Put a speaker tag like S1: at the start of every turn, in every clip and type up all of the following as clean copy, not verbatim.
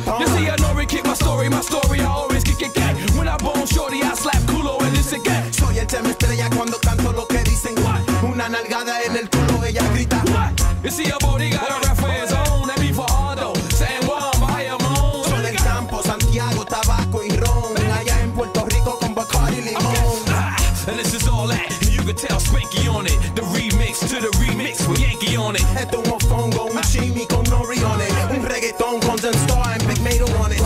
S1: You see, I know we kick my story, I always kick it gay. When I bone shorty, I slap culo and it's a gay.
S2: Soy el tema estrella cuando canto lo que dicen. Una nalgada en el culo, ella grita.
S1: You see, a body got a rap for his own. That be for Ardo, San Juan, Bayamón.
S2: Soy del campo, Santiago, tabaco y ron. Allá en Puerto Rico con Bacardi y limón.
S1: Okay. And this is all that, and you can tell Spanky on it. The remix to the remix with Yankee on it.
S2: Esto es un mofongo, un chimi con nori on it. Un reggaetón con Zen Star and Big Mato on it.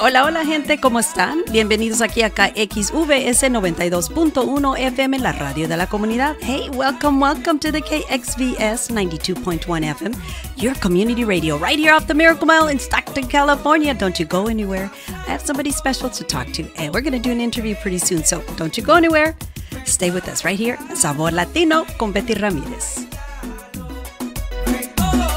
S3: Hola, hola gente, ¿cómo están? Bienvenidos aquí a KXVS 92.1 FM, la radio de la comunidad. Hey, welcome to the KXVS 92.1 FM, your community radio, right here off the Miracle Mile in Stockton, California. Don't you go anywhere. I have somebody special to talk to, and we're going to do an interview pretty soon, so don't you go anywhere. Stay with us right here, Sabor Latino con Betty Ramirez.
S4: Vamos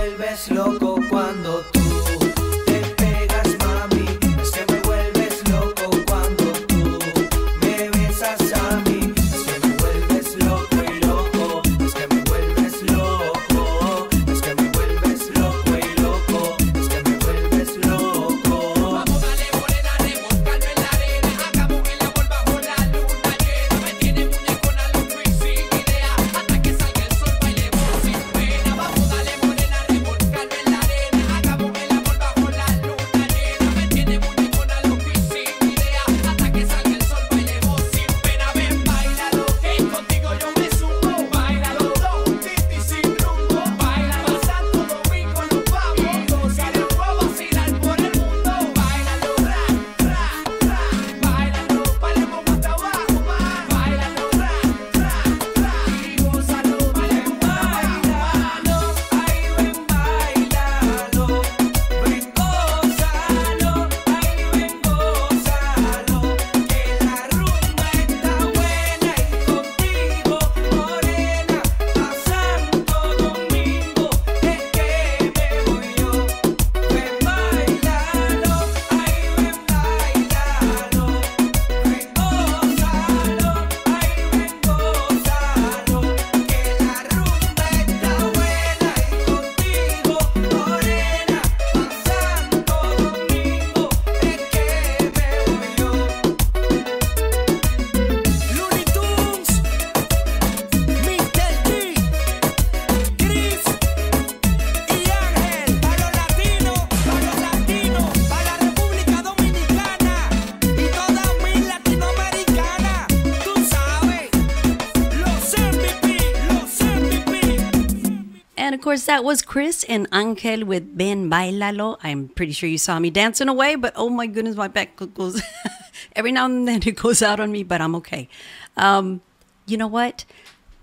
S4: vuelves loco cuando tú te pegas, mami. Es que me vuelves loco cuando tú me besas a mí. Es que me vuelves loco y loco. Es que me vuelves loco. Es que me vuelves loco y loco. Es que me vuelves loco.
S1: Vamos, dale morena, revolcando en la arena. Hagamos que la vuelva bajo la luna llena. Me tiene muñecona loco y sin idea. Hasta que salga el sol bailemos sin pena. Vamos, dale morena, revolcando en la arena. Hagamos que la vuelva bajo la luna llena. Me tiene muñecona loco y sin idea. Hasta que salga el sol bailemos sin pena. Ven, bailalo, que contigo yo me sumo. Bailalo, dos juntitos y sin rumbo. Bailalo, a Santo Domingo nos vamos. Y después vacilar por el mundo. Bailalo, ra, ra, ra. Bailalo, bailemos hasta abajo, más. Bailalo, ra, ra, ra. Y gózalo, bailemos
S4: Bailalo, ay ven, bailalo. Ven, gózalo, ay ven, gózalo. Que la rumba está buena y contigo, morena, a Santo Domingo es que me voy yo. Ven, bailalo, ay ven, bailalo. Ven, gózalo, ay ven, gózalo. Que la rumba está buena y contigo, morena, a Santo Domingo es que me voy yo. Looney Tunes, Mr. D, Chris y Ángel, para los latinos, para la República Dominicana y toda mi latinoamericana, tú sabes, los MVP.
S3: And of course, that was Chris and Ángel with Ben Bailalo. I'm pretty sure you saw me dancing away, but oh my goodness, my back goes, every now and then it goes out on me, but I'm okay. You know what?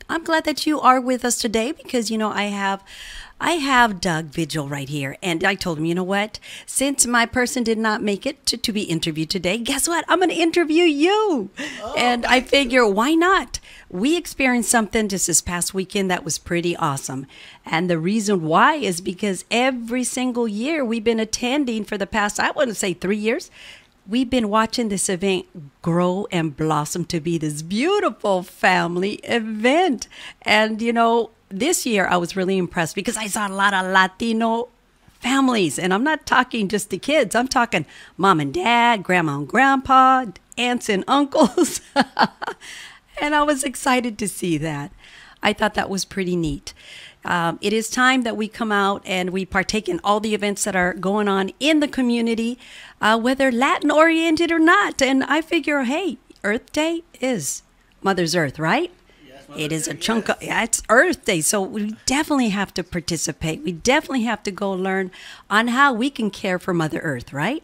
S3: I'm glad that you are with us today because, you know, I have Doug Vigil right here. And I told him, you know what? Since my person did not make it to be interviewed today, guess what? I'm going to interview you. And I figure, why not? We experienced something just this past weekend that was pretty awesome. And the reason why is because every single year we've been attending for the past, I wouldn't say 3 years, we've been watching this event grow and blossom to be this beautiful family event. And, you know, this year I was really impressed because I saw a lot of Latino families. And I'm not talking just the kids. I'm talking mom and dad, grandma and grandpa, aunts and uncles. And I was excited to see that. I thought that was pretty neat. It is time that we come out and we partake in all the events that are going on in the community, whether Latin oriented or not. And I figure, hey, Earth Day is Mother's Earth, right? It is a chunk of, yeah, it's Earth Day. So we definitely have to participate. We definitely have to go learn on how we can care for Mother Earth, right?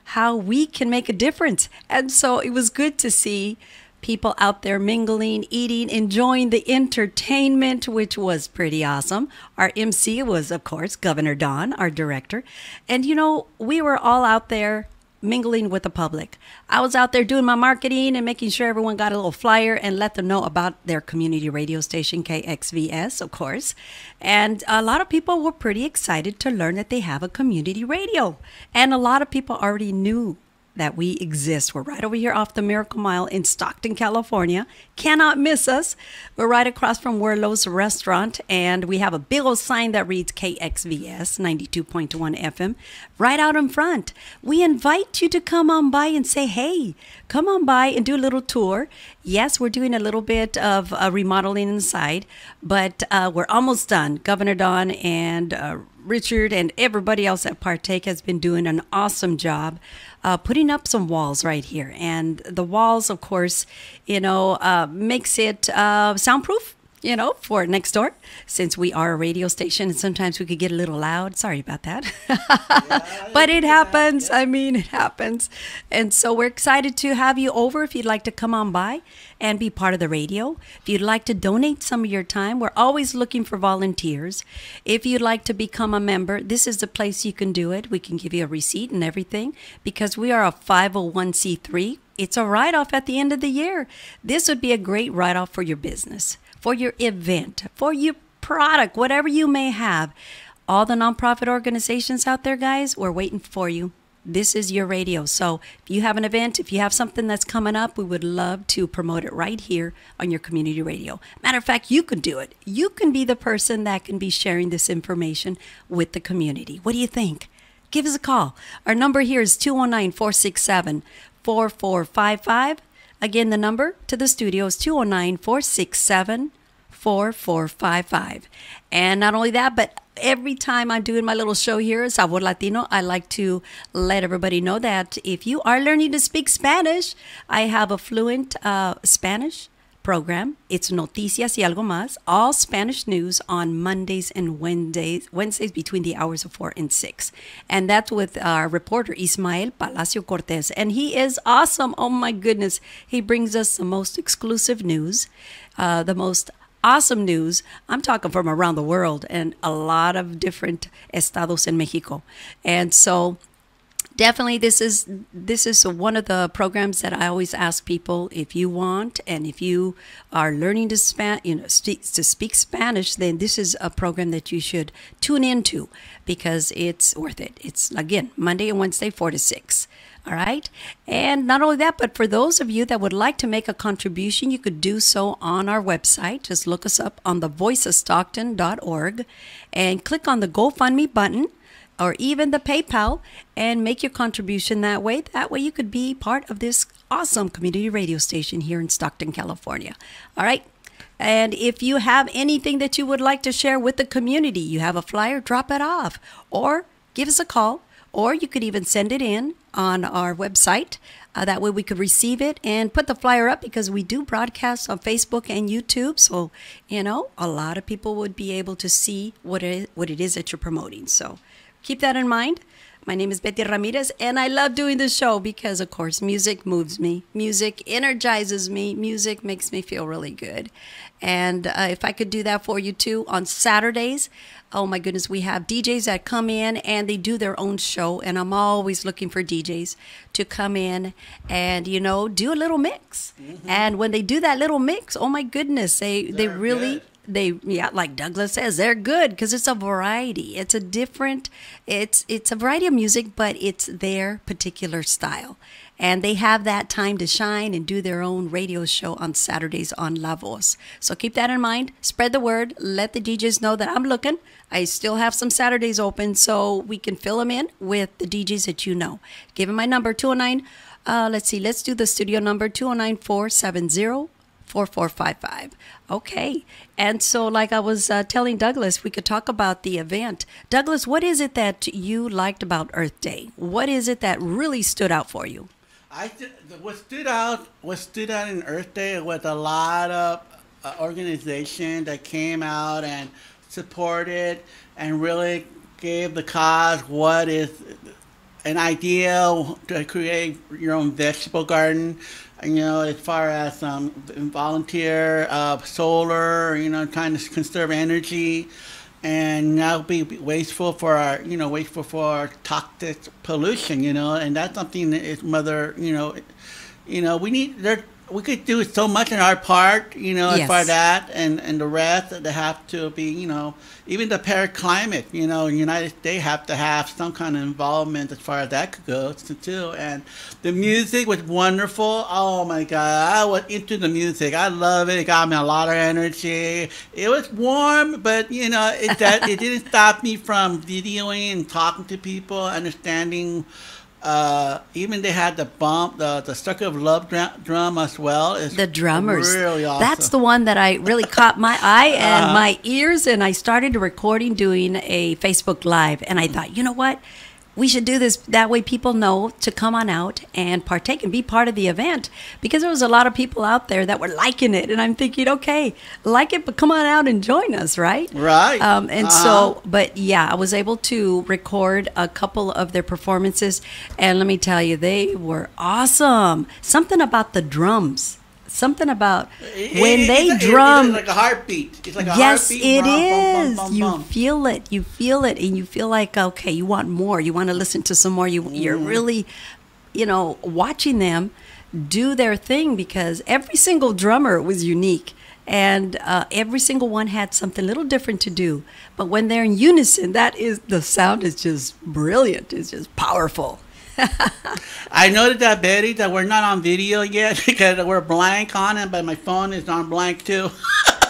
S3: How we can make a difference. And so it was good to see people out there mingling, eating, enjoying the entertainment, which was pretty awesome. Our MC was, of course, Governor Don, our director. And, you know, we were all out there mingling with the public. I was out there doing my marketing and making sure everyone got a little flyer and let them know about their community radio station, KXVS, of course. And a lot of people were pretty excited to learn that they have a community radio. And a lot of people already knew that we exist. We're right over here off the Miracle Mile in Stockton, California. Cannot miss us. We're right across from Werlo's restaurant, and we have a big old sign that reads KXVS 92.1 FM right out in front. We invite you to come on by and say, hey, come on by and do a little tour. Yes, we're doing a little bit of remodeling inside, but we're almost done. Governor Don and Richard and everybody else that partake has been doing an awesome job putting up some walls right here. And the walls, of course, you know, makes it soundproof, you know, for next door, since we are a radio station and sometimes we could get a little loud. Sorry about that. But it happens. I mean, it happens. And so we're excited to have you over if you'd like to come on by and be part of the radio. If you'd like to donate some of your time, we're always looking for volunteers. If you'd like to become a member, this is the place you can do it. We can give you a receipt and everything because we are a 501c3. It's a write-off at the end of the year. This would be a great write-off for your business, for your event, for your product, whatever you may have. All the nonprofit organizations out there, guys, we're waiting for you. This is your radio. So if you have an event, if you have something that's coming up, we would love to promote it right here on your community radio. Matter of fact, you can do it. You can be the person that can be sharing this information with the community. What do you think? Give us a call. Our number here is 209-467-4455. Again, the number to the studio is 209-467-4455. And not only that, but every time I'm doing my little show here, Sabor Latino, I like to let everybody know that if you are learning to speak Spanish, I have a fluent Spanish program. It's Noticias y Algo Más, all Spanish news on Mondays and Wednesdays between the hours of 4 and 6. And that's with our reporter, Ismael Palacio Cortez. And he is awesome. Oh, my goodness. He brings us the most exclusive news, the most awesome news. I'm talking from around the world and a lot of different estados in Mexico. And so definitely this is one of the programs that I always ask people, if you want and if you are learning to speak Spanish, then this is a program that you should tune into because it's worth it. It's, again, Monday and Wednesday, 4 to 6. All right. And not only that, but for those of you that would like to make a contribution, you could do so on our website. Just look us up on thevoiceofstockton.org and click on the GoFundMe button or even the PayPal and make your contribution that way. That way you could be part of this awesome community radio station here in Stockton, California. All right. And if you have anything that you would like to share with the community, you have a flyer, drop it off or give us a call. Or you could even send it in on our website. That way we could receive it and put the flyer up because we do broadcast on Facebook and YouTube. So, a lot of people would be able to see what it is that you're promoting. So keep that in mind. My name is Betty Ramirez, and I love doing this show because, of course, music moves me. Music energizes me. Music makes me feel really good. And if I could do that for you, too, on Saturdays, oh, my goodness, we have DJs that come in and they do their own show. And I'm always looking for DJs to come in and, do a little mix. Mm-hmm. And when they do that little mix, oh, my goodness, they really... Good. Like Douglas says, they're good because it's a variety. It's a variety of music, but it's their particular style. And they have that time to shine and do their own radio show on Saturdays on La Voz. So keep that in mind. Spread the word. Let the DJs know that I'm looking. I still have some Saturdays open so we can fill them in with the DJs that you know. Give them my number, 209. Let's do the studio number, 209-470-4455. Okay. And so like I was telling Douglas, we could talk about the event. Douglas, what is it that you liked about Earth Day? What is it that really stood out for you?
S5: What stood out in Earth Day was a lot of organizations that came out and supported and really gave the cause what is an idea to create your own vegetable garden. As far as volunteer solar, trying to conserve energy and not be wasteful for our, toxic pollution, and that's something that is we could do so much in our part,
S3: Yes.
S5: as far as that and the rest that they have to be, even the Paris climate, the United States have to have some kind of involvement as far as that could go too. And the music was wonderful. Oh my God, I was into the music. I love it. It got me a lot of energy. It was warm, but it didn't stop me from videoing and talking to people, understanding. Even they had the Circle of Love drum as well. It's
S3: the drummers.
S5: Really awesome.
S3: That's the one that I really caught my eye and my ears, and I started doing a Facebook Live, and I thought, you know what? We should do this. That way people know to come on out and partake and be part of the event, because there was a lot of people out there that were liking it. And I'm thinking, okay, like it, but come on out and join us, right?
S5: Right.
S3: But yeah, I was able to record a couple of their performances. And let me tell you, they were awesome. Something about the drums. Something about when they drum.
S5: It's like a heartbeat. It's like a
S3: yes,
S5: heartbeat.
S3: It is.
S5: Bum, bum,
S3: You
S5: bum.
S3: feel it. You feel it. And you feel like, okay, you want more. You want to listen to some more. You're really, watching them do their thing, because every single drummer was unique. and every single one had something a little different to do. But when they're in unison, the sound is just brilliant. It's just powerful.
S5: I noticed that, Betty, that we're not on video yet because we're blank on it, but my phone is on blank too.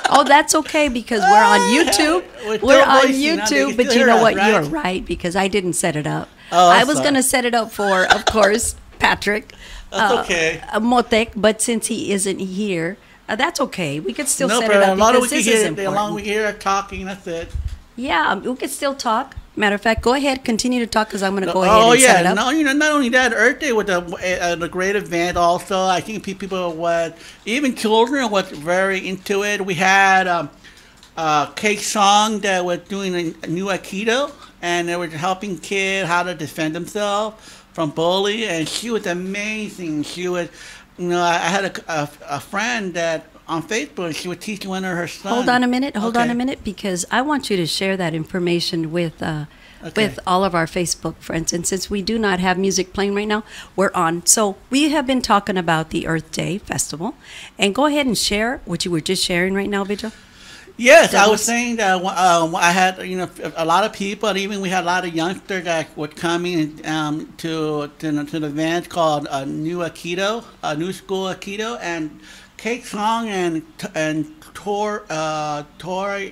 S3: Oh, that's okay because we're on YouTube. We're on YouTube, but you know what? You're right because I didn't set it up.
S5: Oh,
S3: I was going to set it up for, of course, Patrick.
S5: That's okay.
S3: Motec, but since he isn't here, that's okay. We could still set it up because this is important.
S5: As long as we hear talking, that's it.
S3: Yeah, we could still talk. Matter of fact, go ahead, continue to talk because I'm going to go ahead and set it up.
S5: No, not only that, Earth Day was a great event. Also, I think people even children was very into it. We had Kate Song that was doing a new Aikido, and they were helping kids how to defend themselves from bully, and she was amazing. She was, I had a friend that on Facebook, she was teaching one of her sons.
S3: Hold on a minute, because I want you to share that information with all of our Facebook friends. And since we do not have music playing right now, we're on. So we have been talking about the Earth Day Festival. And go ahead and share what you were just sharing right now, Vigil.
S5: Yes, I was saying that I had a lot of people, and even we had a lot of youngsters that were coming to the event called New Aikido, New School Aikido, and Kate Song and Tori,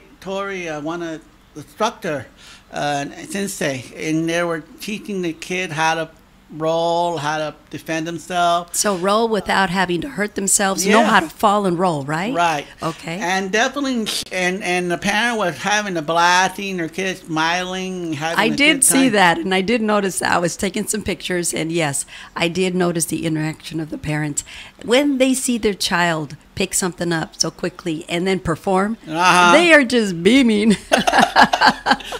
S5: one of the instructor, sensei, and they were teaching the kid how to roll, how to defend themselves.
S3: So roll without having to hurt themselves. Know how to fall and roll, right?
S5: Right.
S3: Okay.
S5: And definitely, and the parent was having a blast, seeing their kids smiling, having
S3: I
S5: a
S3: did
S5: good
S3: see
S5: time.
S3: that, and I did notice that. I was taking some pictures, and yes, I did notice the interaction of the parents. When they see their child pick something up so quickly and then perform, they are just beaming.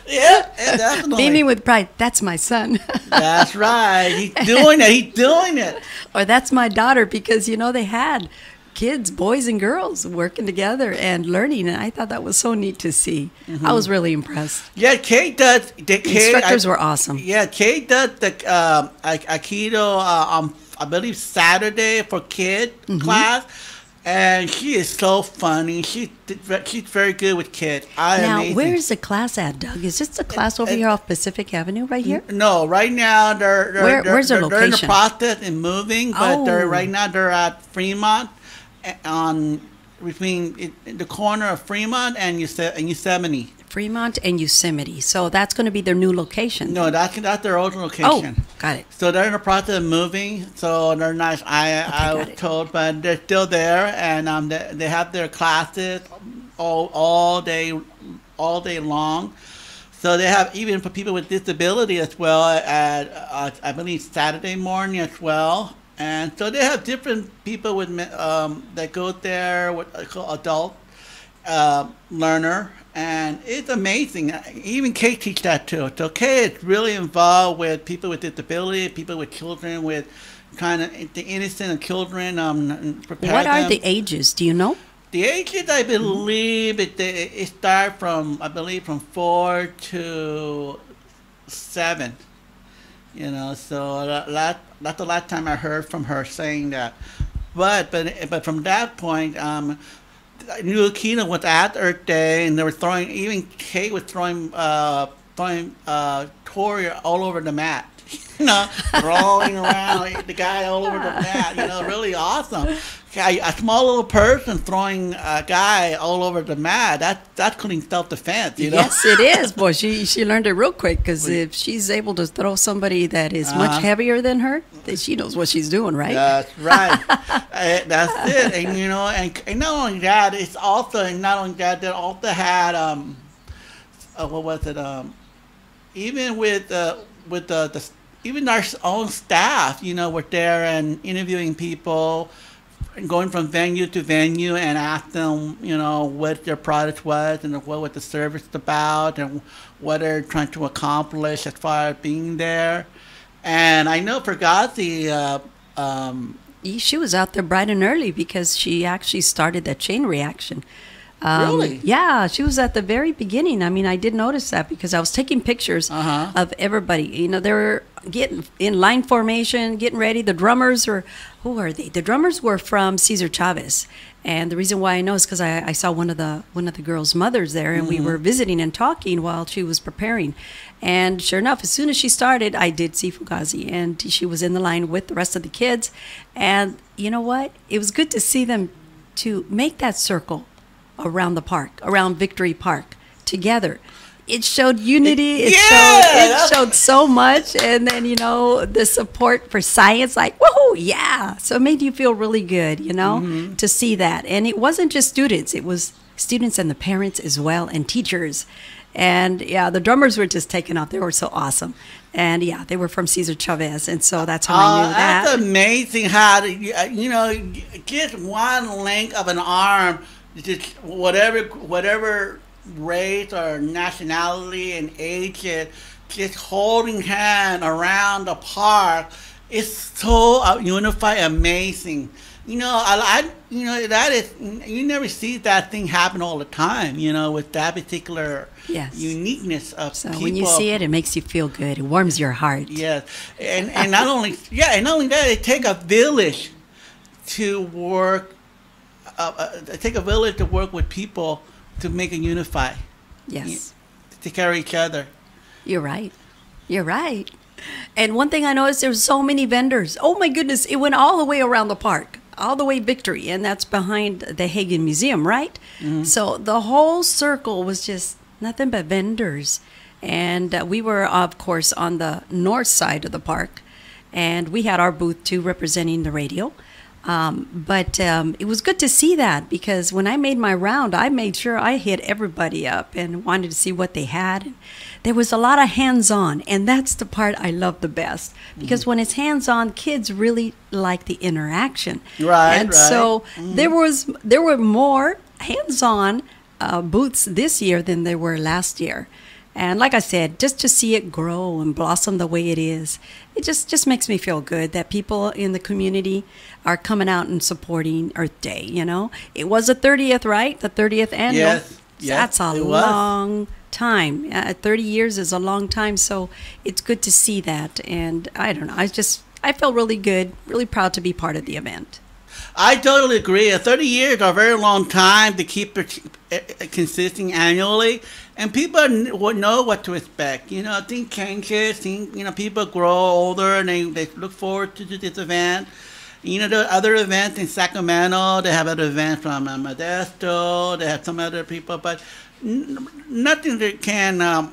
S5: Yeah, definitely.
S3: Beaming with pride. That's my son.
S5: That's right. He's doing it. He's doing it.
S3: Or that's my daughter, because, they had kids, boys and girls, working together and learning, and I thought that was so neat to see. I was really impressed.
S5: Yeah, Kate does. The
S3: instructors were awesome.
S5: Yeah, Kate does the Aikido on, I believe, Saturday for kid class. And she is so funny. She's very good with kids.
S3: Now,
S5: amazing.
S3: where's the class at, Doug? Is this the class over here off Pacific Avenue right here?
S5: No, right now
S3: Where's their
S5: they're in the
S3: location?
S5: process of moving, but right now they're at Fremont, between the corner of Fremont and Yosemite.
S3: Fremont and Yosemite. So that's going to be their new location.
S5: No, that's their old location.
S3: Oh, got it.
S5: So they're in the process of moving. So they're not. I was told, but they're still there, and they have their classes all day long. So they have even for people with disability as well at I believe Saturday morning as well. And so they have different people with that go there with adult learner. And it's amazing. Even Kate teaches that too. So Kate is really involved with people with disability, people with children, with kind of the innocent of children.
S3: What are the ages? Do you know?
S5: The ages, I believe, it starts from 4 to 7. So that's the last time I heard from her saying that. But from that point, New Aikido was at Earth Day, and they were throwing. Even Kate was throwing Tori all over the mat. Rolling around the guy all over the mat. Really awesome. A small little person throwing a guy all over the mat. That's called self-defense.
S3: Yes, it is. Boy, she learned it real quick, because if she's able to throw somebody that is much heavier than her, then she knows what she's doing, right?
S5: That's right. That's it. And and not only that, it's also not only that they also had what was it? Even with even our own staff, were there and interviewing people, going from venue to venue, and ask them, what their product was and what the service was about and what they're trying to accomplish as far as being there. And I know Fugazi,
S3: she was out there bright and early because she actually started that chain reaction.
S5: Really?
S3: Yeah, she was at the very beginning. I mean, I did notice that because I was taking pictures of everybody. They were getting in line formation, getting ready. The drummers who are they? The drummers were from Cesar Chavez, And the reason why I know is because I saw one of the girls' mothers there, and we were visiting and talking while she was preparing. And sure enough, as soon as she started, I did see Fugazi, and she was in the line with the rest of the kids. And you know what? It was good to see them to make that circle around the park, around Victory Park, together. It showed unity. It showed so much. And then, you know, the support for science, like, whoa, yeah. So it made you feel really good, you know, to see that. And it wasn't just students. It was students and the parents as well, and teachers. And, yeah, the drummers were just taken off. They were so awesome. And, yeah, they were from Cesar Chavez. And so that's how I knew that.
S5: That's amazing how, you know, just one length of an arm, just whatever race or nationality and age, just holding hand around the park is so unified, amazing. You know, you know, that is, you never see that thing happen all the time, you know, with that particular uniqueness of
S3: so
S5: people.
S3: When you see it, it makes you feel good. It warms your heart.
S5: Yes. And not only that, it takes a village to work, with people to make it unify.
S3: Yes.
S5: To carry each other.
S3: You're right. You're right. And one thing I noticed, there were so many vendors. Oh my goodness, it went all the way around the park, all the way Victory, and that's behind the Hagen Museum, right? So the whole circle was just nothing but vendors. And we were, of course, on the north side of the park, and we had our booth too, representing the radio. But it was good to see that, because when I made my round, I made sure I hit everybody up and wanted to see what they had. There was a lot of hands-on, and that's the part I love the best, because when it's hands-on, kids really like the interaction.
S5: Right.
S3: And so there were more hands-on booths this year than there were last year. And like I said, just to see it grow and blossom the way it is, it just makes me feel good that people in the community are coming out and supporting Earth Day, you know. It was the 30th, right? The 30th annual.
S5: Yes.
S3: That's a long time. 30 years is a long time, so it's good to see that. And I don't know, I felt really good, really proud to be part of the event.
S5: I totally agree. 30 years are a very long time to keep it consistent annually, and people would know what to expect. You know, things changes. You know, people grow older, and they look forward to this event. You know, there are other events in Sacramento. They have other events from Modesto. They have some other people, but nothing that can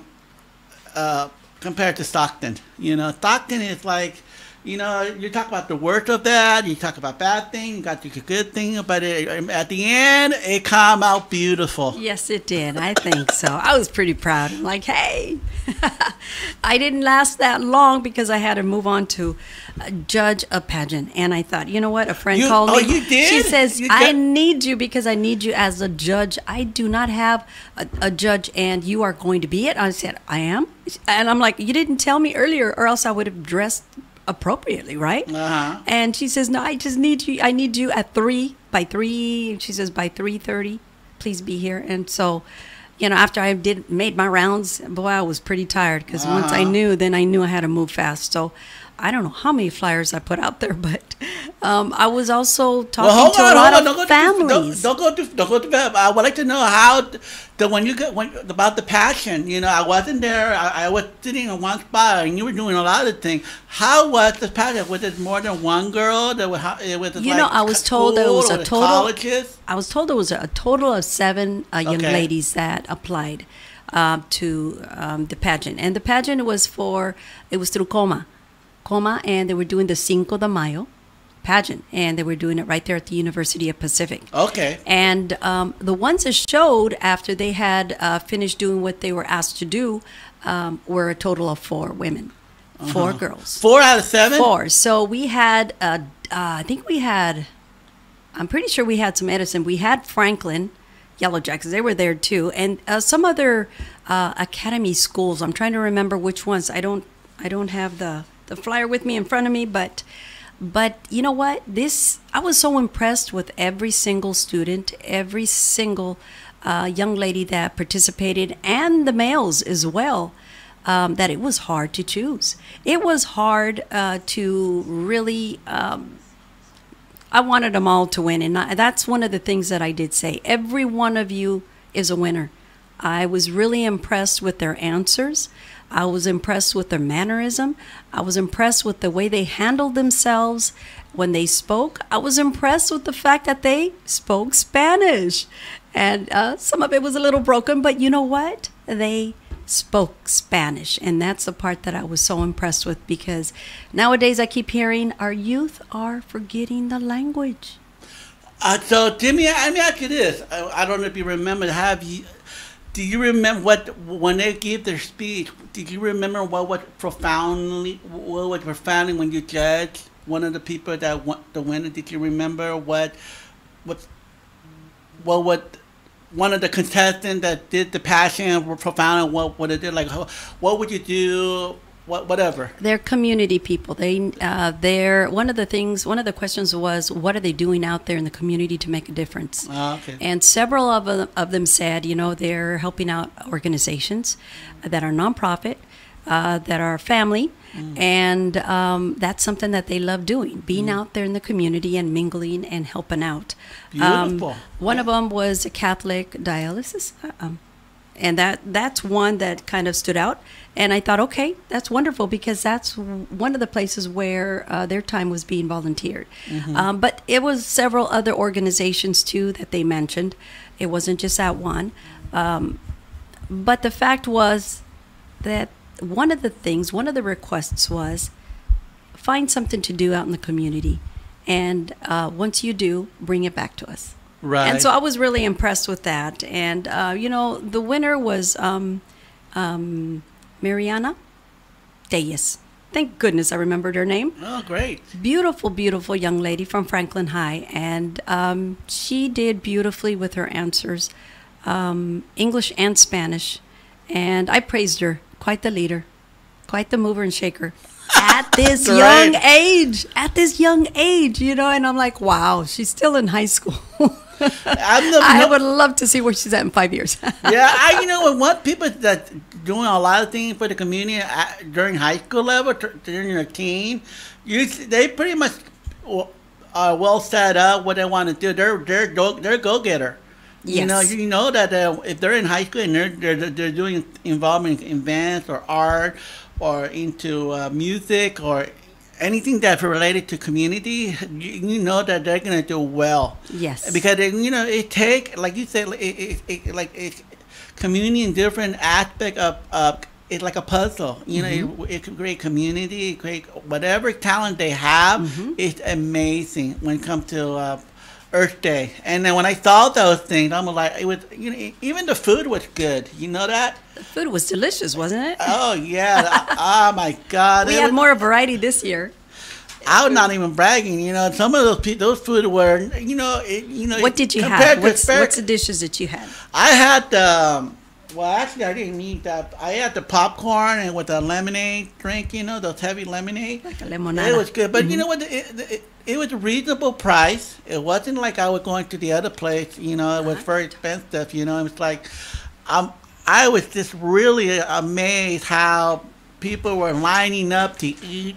S5: compare to Stockton. You know, Stockton is like, you know, you talk about the worst of that, you talk about bad thing, you got the good thing, but at the end, it came out beautiful.
S3: Yes, it did. I think so. I was pretty proud. I'm like, hey, I didn't last that long because I had to move on to judge a pageant. And I thought, you know what? A friend called me.
S5: Oh, you did?
S3: She says, I need you because I need you as a judge. I do not have a judge, and you are going to be it. I said, I am. And I'm like, you didn't tell me earlier, or else I would have dressed appropriately, right? And she says, no, I just need you. I need you at 3 by 3. She says by 3:30, please be here. And so, you know, after I made my rounds, boy, I was pretty tired, because once I knew, then I knew I had to move fast. So I don't know how many flyers I put out there, but I was also talking to a lot of families.
S5: Don't go too fast. I would like to know how about the passion. You know, I wasn't there. I was sitting in one spot, and you were doing a lot of things. How was the passion? Was it more than one girl?
S3: I was told there was a total. Colleges? I was told there was a total of 7 young ladies that applied to the pageant, and the pageant was through Coma, and they were doing the Cinco de Mayo pageant, and they were doing it right there at the University of Pacific.
S5: Okay.
S3: And the ones that showed after they had finished doing what they were asked to do were a total of 4 women, 4 girls.
S5: 4 out of 7?
S3: 4. So we had, I'm pretty sure we had some Edison. We had Franklin, Yellow Jackets. They were there too, and some other academy schools. I'm trying to remember which ones. I don't have the flyer with me in front of me, but you know what? I was so impressed with every single student, every single young lady that participated, and the males as well, that it was hard to choose. It was hard to really I wanted them all to win, and that's one of the things that I did say. Every one of you is a winner. I was really impressed with their answers. I was impressed with their mannerism. I was impressed with the way they handled themselves when they spoke. I was impressed with the fact that they spoke Spanish. And some of it was a little broken, but you know what? They spoke Spanish. And that's the part that I was so impressed with, because nowadays I keep hearing our youth are forgetting the language.
S5: So, Jimmy, let me ask you this. I don't know if you remember. Do you remember when they gave their speech? Did you remember what was profoundly when you judged one of the people that won the winner? Did you remember what one of the contestants that did the passion were profound, and what it did? Like, what would you do? Whatever.
S3: They're community people. They're one of the questions was, what are they doing out there in the community to make a difference?
S5: Okay.
S3: And several of them said, they're helping out organizations that are nonprofit, that are family, and that's something that they love doing, being out there in the community and mingling and helping out.
S5: Beautiful.
S3: One of them was a Catholic dialysis. And that's one that kind of stood out. And I thought, okay, that's wonderful, because that's one of the places where their time was being volunteered. But it was several other organizations, too, that they mentioned. It wasn't just that one. But the fact was that one of the requests was, find something to do out in the community. And once you do, bring it back to us.
S5: Right.
S3: And so I was really impressed with that. And, the winner was Mariana Deyes. Thank goodness I remembered her name.
S5: Oh, great.
S3: Beautiful, beautiful young lady from Franklin High. And she did beautifully with her answers, English and Spanish. And I praised her. Quite the leader. Quite the mover and shaker. At this young age. At this young age, and I'm like, wow, she's still in high school. I would love to see where she's at in 5 years.
S5: Yeah, when one people that doing a lot of things for the community during high school level, during your teen, they pretty much are well set up what they want to do. They're go-getter.
S3: Yes.
S5: You know that if they're in high school and they're doing involvement in events or art or into music or anything that's related to community, you know that they're gonna do well.
S3: Yes.
S5: Because it take, like you said, it's community in different aspect of it's like a puzzle. It can create community, create whatever talent they have. It's amazing when it comes to Earth Day. And then when I saw those things, I'm like, it was, even the food was good. You know that?
S3: The food was delicious, wasn't it?
S5: Oh, yeah. Oh, my God.
S3: We had more variety this year.
S5: I was not even bragging. Some of those food were,
S3: What did you have? What's the dishes that you had?
S5: I had well, actually, I didn't eat that. I had the popcorn and with the lemonade drink, those heavy lemonade.
S3: Like a limonada.
S5: It was good. But you know what? It was a reasonable price. It wasn't like I was going to the other place. It was very expensive. It was like, I was just really amazed how people were lining up to eat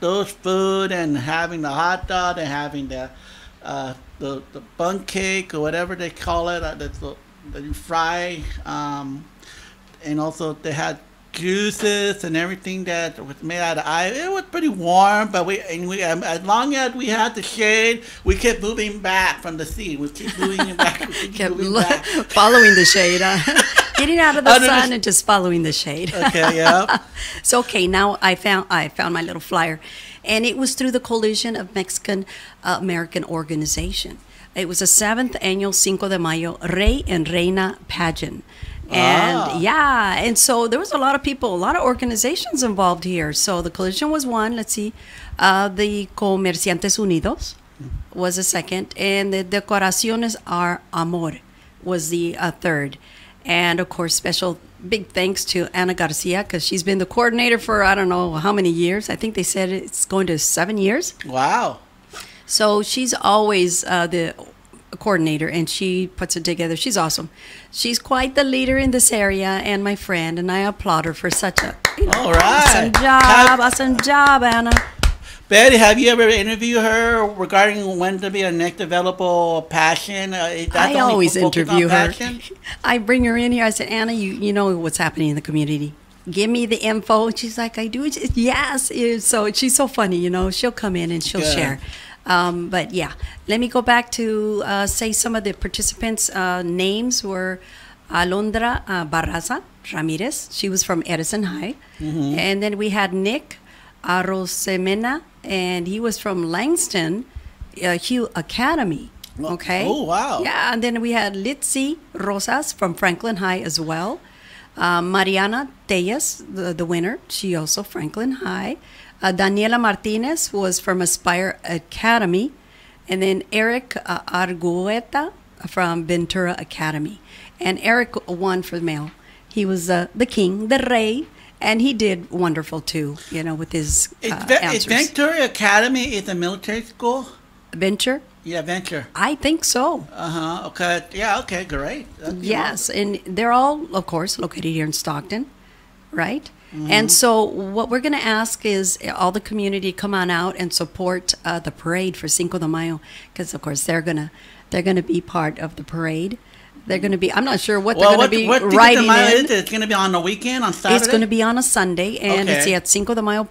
S5: those food and having the hot dog and having the bun cake or whatever they call it. That you fry, and also they had juices and everything that was made out of ice. It was pretty warm, but as long as we had the shade, we kept moving back from the seat. We keep moving back.
S3: Following the shade, getting out of the sun and just following the shade.
S5: Okay, yeah.
S3: So now I found my little flyer, and it was through the Coalition of Mexican American Organization. It was the 7th annual Cinco de Mayo Rey and Reina pageant. And and so there was a lot of people, a lot of organizations involved here. So the coalition was one, let's see, the Comerciantes Unidos was the second, and the Decoraciones Are Amor was the third. And of course, special big thanks to Ana Garcia, because she's been the coordinator for I don't know how many years. I think they said it's going to 7 years.
S5: Wow.
S3: So she's always the coordinator, and she puts it together. She's awesome. She's quite the leader in this area, and my friend, and I applaud her for such a
S5: all right.
S3: awesome job, Anna.
S5: Betty, have you ever interviewed her regarding when to be a next developable passion? That's
S3: I
S5: only
S3: always
S5: focused on
S3: interview her.
S5: passion?
S3: I bring her in here. I said, Anna, you know what's happening in the community. Give me the info. And she's like, I do. Yes. So she's so funny, you know. She'll come in and she'll
S5: Good.
S3: share. But yeah, let me go back to say some of the participants' names were Alondra Barraza Ramirez. She was from Edison High. And then we had Nick Arosemena, and he was from Langston Hugh Academy. Okay.
S5: Oh, wow.
S3: Yeah, and then we had Litzy Rosas from Franklin High as well. Mariana Tellez, the winner, she also Franklin High. Daniela Martinez was from Aspire Academy. And then Eric Argueta from Ventura Academy. And Eric won for male. He was the king, the rey, and he did wonderful too, you know, with his
S5: Is
S3: answers.
S5: Ventura Academy is a military school?
S3: Venture?
S5: Yeah, Venture.
S3: I think so.
S5: Okay. Yeah, okay, great.
S3: Yes, and they're all, of course, located here in Stockton, right? And so what we're going to ask is all the community come on out and support the parade for Cinco de Mayo, because of course they're gonna be part of the parade. They're going to be, I'm not sure what they're going to be
S5: what
S3: riding in.
S5: It's going to be on the weekend, on Saturday?
S3: It's going to be on a Sunday, and it's
S5: Okay.
S3: the Cinco de Mayo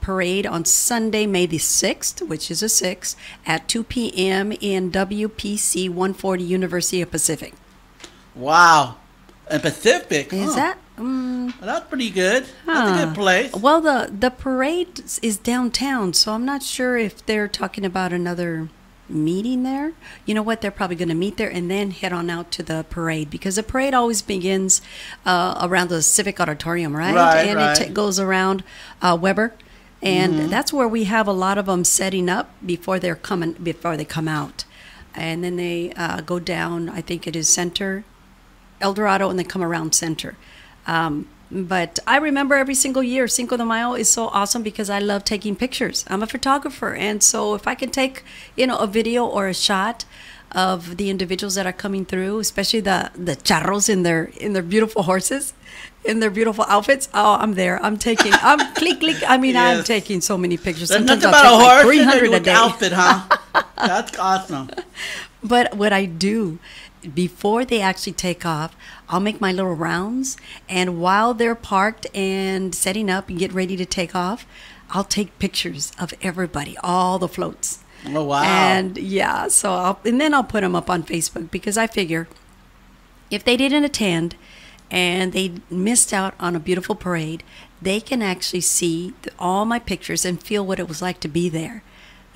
S3: parade on Sunday, May the 6th, which is a 6th, at 2 p.m. in WPC 140 University of Pacific.
S5: Wow. And Pacific.
S3: Is that?
S5: Well, that's pretty good. That's a good place.
S3: Well, the parade is downtown, so I'm not sure if they're talking about another meeting there. You know what? They're probably going to meet there and then head on out to the parade, because the parade always begins around the Civic Auditorium, right?
S5: Right,
S3: and
S5: right.
S3: it goes around Weber, and that's where we have a lot of them setting up before they come out, and then they go down. I think it is Center, El Dorado, and they come around Center. But I remember every single year, Cinco de Mayo is so awesome because I love taking pictures. I'm a photographer, and so if I can take, you know, a video or a shot of the individuals that are coming through, especially the charros in their beautiful horses, in their beautiful outfits, oh, I'm there. I'm click, click. I mean, I'm
S5: Yes.
S3: taking so many pictures.
S5: There's
S3: Sometimes
S5: nothing
S3: I'll
S5: about a
S3: take like
S5: horse
S3: 300 a
S5: and
S3: day.
S5: outfit, huh? That's awesome.
S3: But what I do, before they actually take off, I'll make my little rounds, and while they're parked and setting up and get ready to take off, I'll take pictures of everybody, all the floats.
S5: Oh, wow.
S3: And yeah, so then I'll put them up on Facebook, because I figure if they didn't attend and they missed out on a beautiful parade, they can actually see all my pictures and feel what it was like to be there,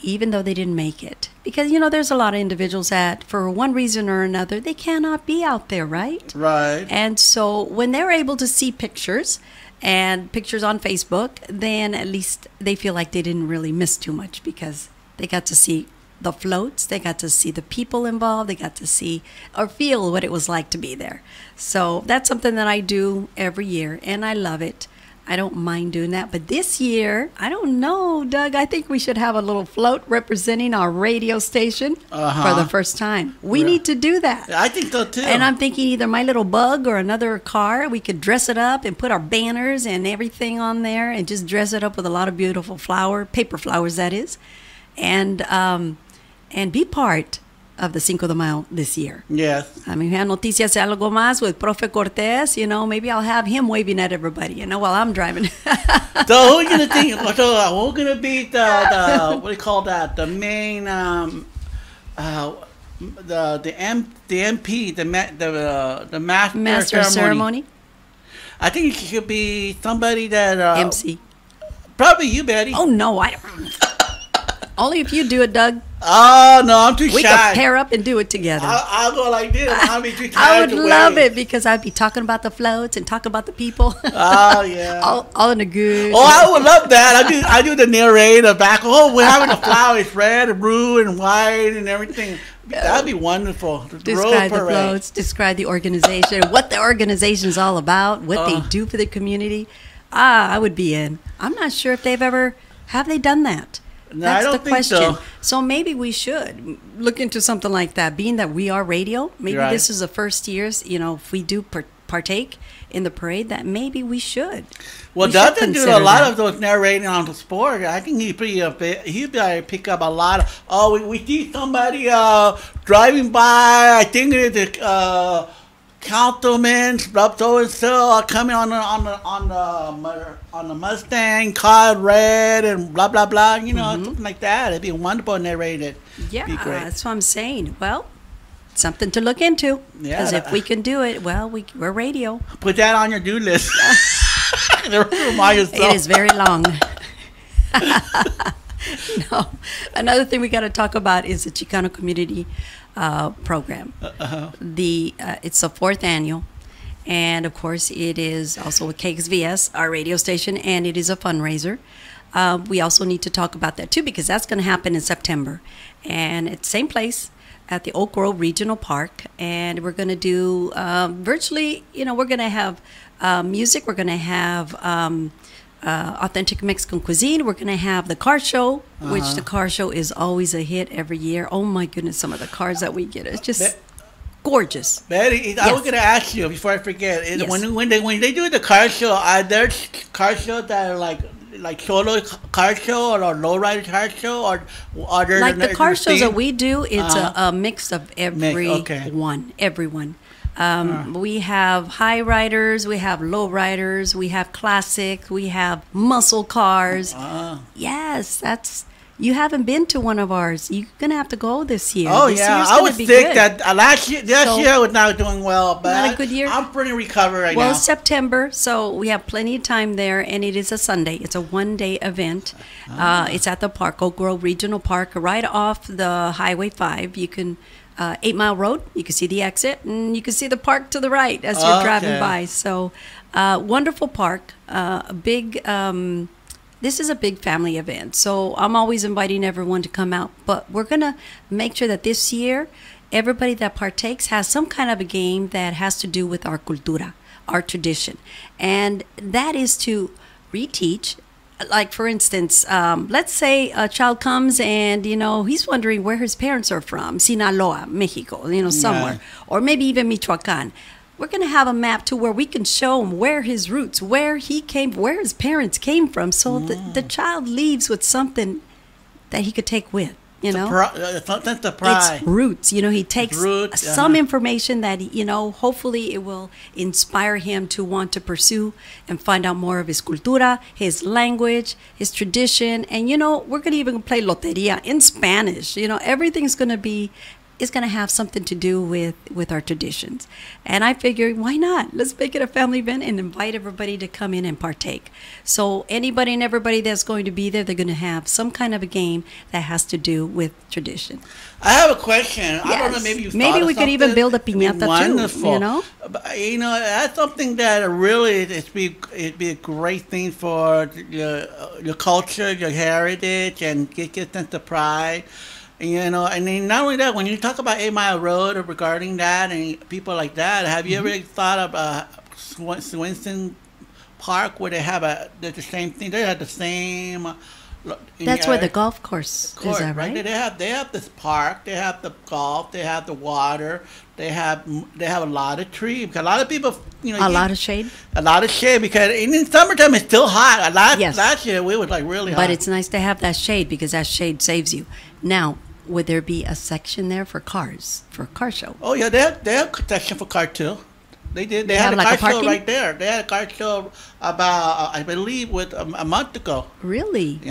S3: even though they didn't make it. Because, you know, there's a lot of individuals that, for one reason or another, they cannot be out there, right?
S5: Right.
S3: And so when they're able to see pictures and pictures on Facebook, then at least they feel like they didn't really miss too much, because they got to see the floats, they got to see the people involved, they got to see or feel what it was like to be there. So that's something that I do every year, and I love it. I don't mind doing that. But this year, I don't know, Doug. I think we should have a little float representing our radio station for the first time. We need to do that.
S5: I think so, too.
S3: And I'm thinking either my little bug or another car, we could dress it up and put our banners and everything on there and just dress it up with a lot of beautiful paper flowers, that is, and be part of the Cinco de Mayo this year.
S5: Yes.
S3: I mean, we have Noticias y Algo Más with Profe Cortez. You know, maybe I'll have him waving at everybody, you know, while I'm driving.
S5: So who's gonna think? So who's gonna be the what do you call that? The main the MP, the
S3: Master of Ceremony.
S5: I think it should be somebody that
S3: MC.
S5: Probably you, Betty.
S3: Oh, no, only if you do it, Doug.
S5: Oh, no, I'm too
S3: We
S5: shy.
S3: could pair up and do it together.
S5: I'll go like this. I'll be too
S3: I
S5: tired
S3: would
S5: to
S3: love
S5: wait.
S3: it, because I'd be talking about the floats and talking about the people.
S5: Oh, yeah.
S3: all in a good.
S5: Oh, I would love that. I do the narrator back. Oh, we're having the flowers, red and blue and white and everything. That'd be wonderful. The
S3: Describe the
S5: road parade.
S3: floats, describe the organization, what the organization's all about, what they do for the community. I would be in. I'm not sure if have they done that?
S5: No,
S3: That's
S5: I don't
S3: the
S5: think
S3: question.
S5: so.
S3: So maybe we should look into something like that, being that we are radio. Maybe
S5: Right.
S3: this is the first years, you know, if we do partake in the parade that maybe we should.
S5: Well,
S3: We should
S5: Dustin do a
S3: consider
S5: lot
S3: that.
S5: of those narrating on the sport. I think he'd be pick up a lot of. Oh, we see somebody driving by. I think it's councilman, so and so coming on the Mustang, car red, and blah blah blah. You know, something like that. It'd be wonderful narrated.
S3: Yeah,
S5: Be great.
S3: that's what I'm saying. Well, something to look into.
S5: Yeah.
S3: Because if we can do it, well, we're radio.
S5: Put that on your do list. Remind yourself.
S3: It is very long. No. Another thing we got to talk about is the Chicano Community Program. It's the 4th annual. And, of course, it is also with KXVS, our radio station, and it is a fundraiser. We also need to talk about that, too, because that's going to happen in September. And it's the same place at the Oak Grove Regional Park. And we're going to do virtually, we're going to have music. We're going to have authentic Mexican cuisine. We're going to have the car show, which the car show is always a hit every year. Oh, my goodness, some of the cars that we get. It's just gorgeous.
S5: Betty, I was going to ask you before I forget.
S3: Yes.
S5: When they do the car show, are there car shows that are like solo car show or lowrider car show, or are there
S3: Like the car shows that we do, it's
S5: Uh-huh.
S3: a mix of everyone.
S5: okay.
S3: Everyone. We have high riders, we have low riders, we have classics, we have muscle cars. Yes, you haven't been to one of ours. You're gonna have to go this year.
S5: Oh
S3: This
S5: yeah,
S3: year's
S5: I
S3: gonna
S5: was
S3: be
S5: sick
S3: good.
S5: that last year.
S3: So-
S5: I was not doing well, but
S3: Not a good year?
S5: I'm pretty recovered right
S3: Well,
S5: now.
S3: it's September, so we have plenty of time there, and it is a Sunday. It's a one-day event. It's at the park, Oak Grove Regional Park, right off the Highway 5. You can 8 Mile Road. You can see the exit, and you can see the park to the right as you're driving
S5: Okay.
S3: by. So, wonderful park. A big. This is a big family event, so I'm always inviting everyone to come out. But we're gonna make sure that this year, everybody that partakes has some kind of a game that has to do with our cultura, our tradition, and that is to reteach. Like, for instance, let's say a child comes and, he's wondering where his parents are from, Sinaloa, Mexico, somewhere, or maybe even Michoacan. We're going to have a map to where we can show him where his roots, where he came, where his parents came from, so the child leaves with something that he could take with,
S5: That's the pride.
S3: It's roots. He takes
S5: Roots,
S3: some information that, hopefully it will inspire him to want to pursue and find out more of his cultura, his language, his tradition. And, we're going to even play loteria in Spanish. Everything's going to be, it's going to have something to do with our traditions. And I figured, why not? Let's make it a family event and invite everybody to come in and partake. So anybody and everybody that's going to be there, they're going to have some kind of a game that has to do with tradition.
S5: I have a question. I don't know.
S3: Yes.
S5: Maybe
S3: We could even build a piñata
S5: Wonderful.
S3: too.
S5: But, that's something that really it'd be a great thing for your culture, your heritage, and get a sense of pride. And then not only that, when you talk about 8 Mile Road or regarding that and people like that, have you ever thought of Swinston Park where they have the same thing? They have the same.
S3: That's where the golf course is, that right?
S5: They have this park. They have the golf. They have the water. They have a lot of trees. Because a lot of people,
S3: A lot of shade.
S5: a lot of shade. Because in summertime it's still hot.
S3: Yes.
S5: Last year we was really hot.
S3: But it's nice to have that shade because that shade saves you. Now, would there be a section there for cars, for a car show?
S5: Oh yeah, they have a section for car too. They did. They
S3: have
S5: had a
S3: like a
S5: car show
S3: parking?
S5: right there. They had a car show about I believe with a month ago.
S3: Really?
S5: They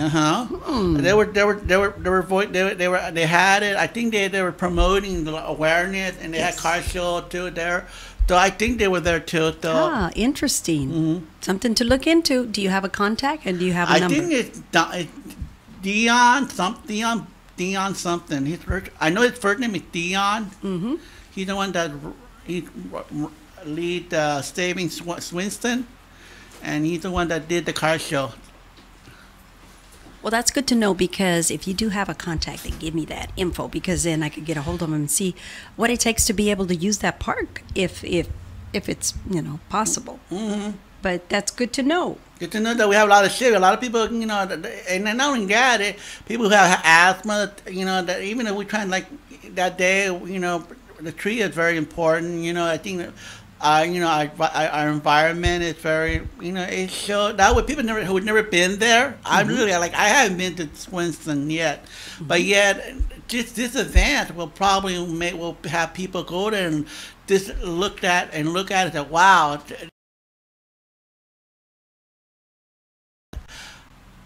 S5: had it. I think they were promoting the awareness, and they had car show too there. So I think they were there too. So
S3: Interesting. Something to look into. Do you have a contact and do you have a
S5: I
S3: number?
S5: think it's Dion something. I know his first name is Dion.
S3: Mm-hmm.
S5: He's the one that lead Saving Swinston, and he's the one that did the car show.
S3: Well, that's good to know because if you do have a contact, then give me that info because then I could get a hold of him and see what it takes to be able to use that park if it's possible. Mm-hmm. But that's good to know.
S5: Good to know that we have a lot of shit. A lot of people, and not only that, people who have asthma, that even if we try and like that day, the tree is very important. I think our environment is very, it showed that would people never who had never been there. I haven't been to Winston yet, but yet just this event will have people go there and just look at it and say, wow.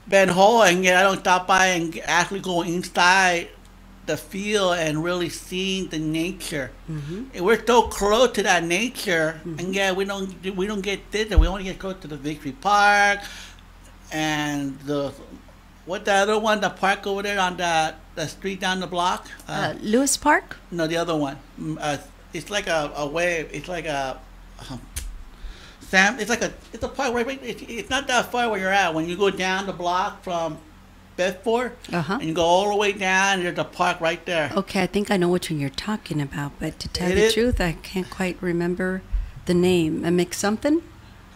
S5: Ben Hall, and yet I don't stop by and actually go inside the field and really seeing the nature. And we're so close to that nature, and yeah, we don't get this. We only get close to the Victory Park and the other one, the park over there on the street down the block.
S3: Lewis Park?
S5: No, the other one. It's like a way. It's like a. Sam, it's a park right. It's not that far where you're at. When you go down the block from Bedford, and you go all the way down, there's a park right there.
S3: Okay, I think I know which one you're talking about, but to tell you the truth, I can't quite remember the name. A mix something?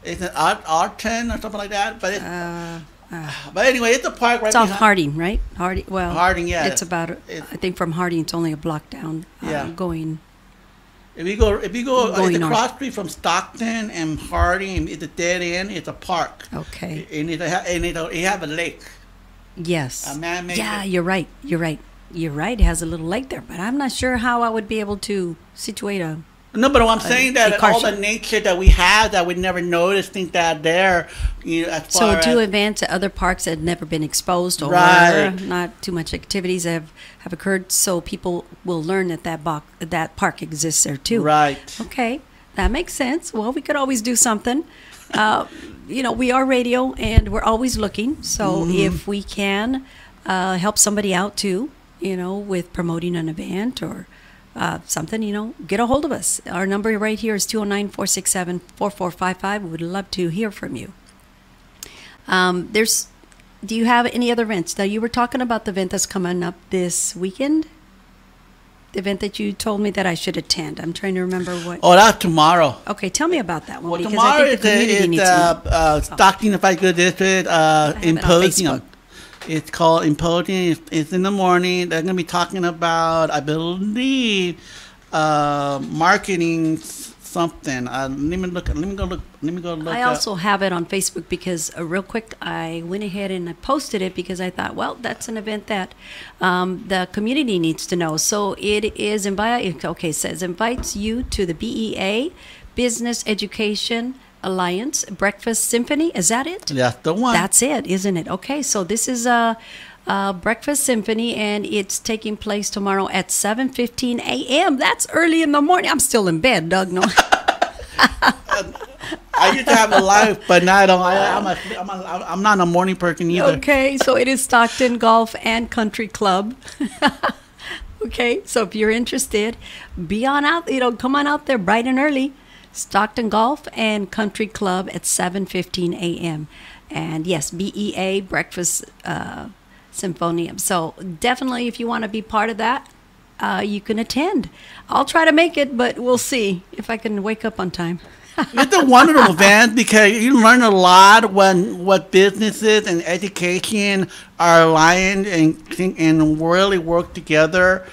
S5: It's an Arton or something like that, but but anyway, it's a park right.
S3: It's off Harding, right?
S5: Harding, yeah.
S3: It's about. I think from Harding, it's only a block down. Going.
S5: If you go, it's
S3: north.
S5: across street from Stockton and Harding. It's a dead end. It's a park.
S3: Okay.
S5: And it have a lake.
S3: Yes.
S5: A man-made.
S3: Yeah, you're right. It has a little lake there, but I'm not sure how I would be able to situate a.
S5: No, but I'm saying that all the nature that we have that we never noticed, things that are there,
S3: So to advance to other parks that have never been exposed or not too much activities have occurred, so people will learn that park exists there too.
S5: Right.
S3: Okay, that makes sense. Well, we could always do something. We are radio and we're always looking. So if we can help somebody out too, with promoting an event or something, get a hold of us. Our number right here is 209-467-4455. We would love to hear from you. Do you have any other events? Now, you were talking about the event that's coming up this weekend. The event that you told me that I should attend. I'm trying to remember what.
S5: Oh, that's tomorrow.
S3: Okay, tell me about that one.
S5: Well,
S3: because
S5: tomorrow
S3: I think the community needs to.
S5: Stockton, if I could district, Symposium. It's called Symposium. It's in the morning. They're going to be talking about, I believe, marketing something. Let me go look.
S3: I also have it on Facebook because real quick, I went ahead and I posted it because I thought, well, that's an event that the community needs to know. So it is it says invites you to the BEA Business Education Alliance Breakfast Symphony. Is that it?
S5: That's the one.
S3: That's it, isn't it? Okay, so this is a Breakfast Symphony, and it's taking place tomorrow at 7:15 a.m. That's early in the morning. I'm still in bed, Doug. No.
S5: I used to have a life, but now I don't. I'm not a morning person either.
S3: Okay, so it is Stockton Golf and Country Club. Okay, so if you're interested, be on out. Come on out there bright and early. Stockton Golf and Country Club at 7:15 a.m. And yes, BEA Breakfast Symphonium. So definitely, if you want to be part of that, you can attend. I'll try to make it, but we'll see if I can wake up on time.
S5: It's a wonderful event because you learn a lot when what businesses and education are aligned and really work together.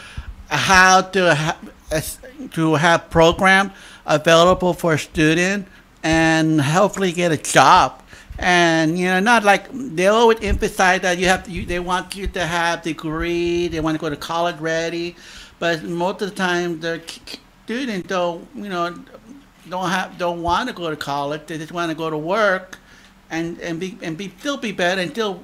S5: How to have program available for a student and hopefully get a job. And not like they always emphasize that they want you to have degree, they want to go to college ready, but most of the time the students don't want to go to college. They just want to go to work and still be better and still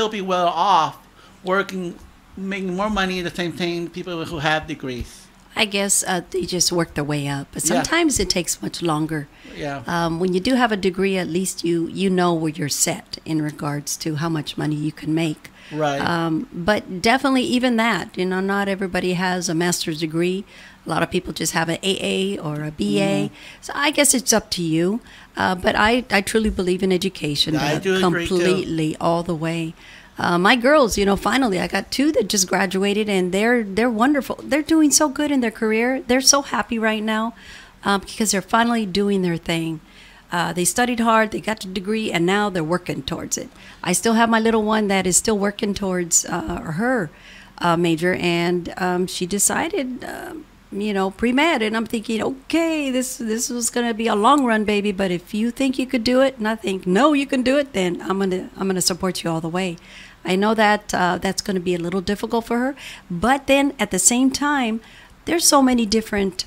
S5: be well off working, making more money, the same thing people who have degrees.
S3: I guess they just work their way up, but sometimes it takes much longer.
S5: Yeah.
S3: When you do have a degree, at least you know where you're set in regards to how much money you can make.
S5: Right.
S3: But definitely even that, not everybody has a master's degree. A lot of people just have an AA or a BA. So I guess it's up to you. But I truly believe in education.
S5: I do agree
S3: completely all the way. My girls, finally, I got two that just graduated, and they're wonderful. They're doing so good in their career. They're so happy right now because they're finally doing their thing. They studied hard, they got the degree, and now they're working towards it. I still have my little one that is still working towards her major, and she decided pre-med, and I'm thinking, okay, this was gonna be a long run, baby. But if you think you could do it, and I think no, you can do it, then I'm gonna support you all the way. I know that that's gonna be a little difficult for her, but then at the same time, there's so many different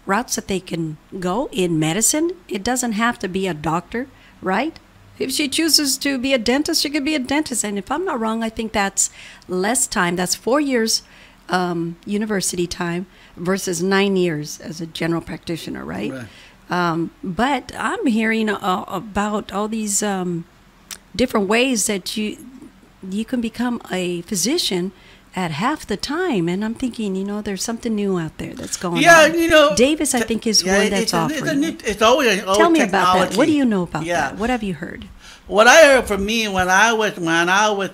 S3: routes that they can go in medicine. It doesn't have to be a doctor, right? If she chooses to be a dentist, she could be a dentist. And if I'm not wrong, I think that's less time. That's 4 years university time versus 9 years as a general practitioner, right? But I'm hearing about all these different ways that you can become a physician at half the time, and I'm thinking, there's something new out there that's going on.
S5: Yeah,
S3: Davis, I think, is one that's offering.
S5: It's always
S3: Tell me
S5: technology.
S3: about that. What do you know about that? What have you heard?
S5: What I heard from me when I was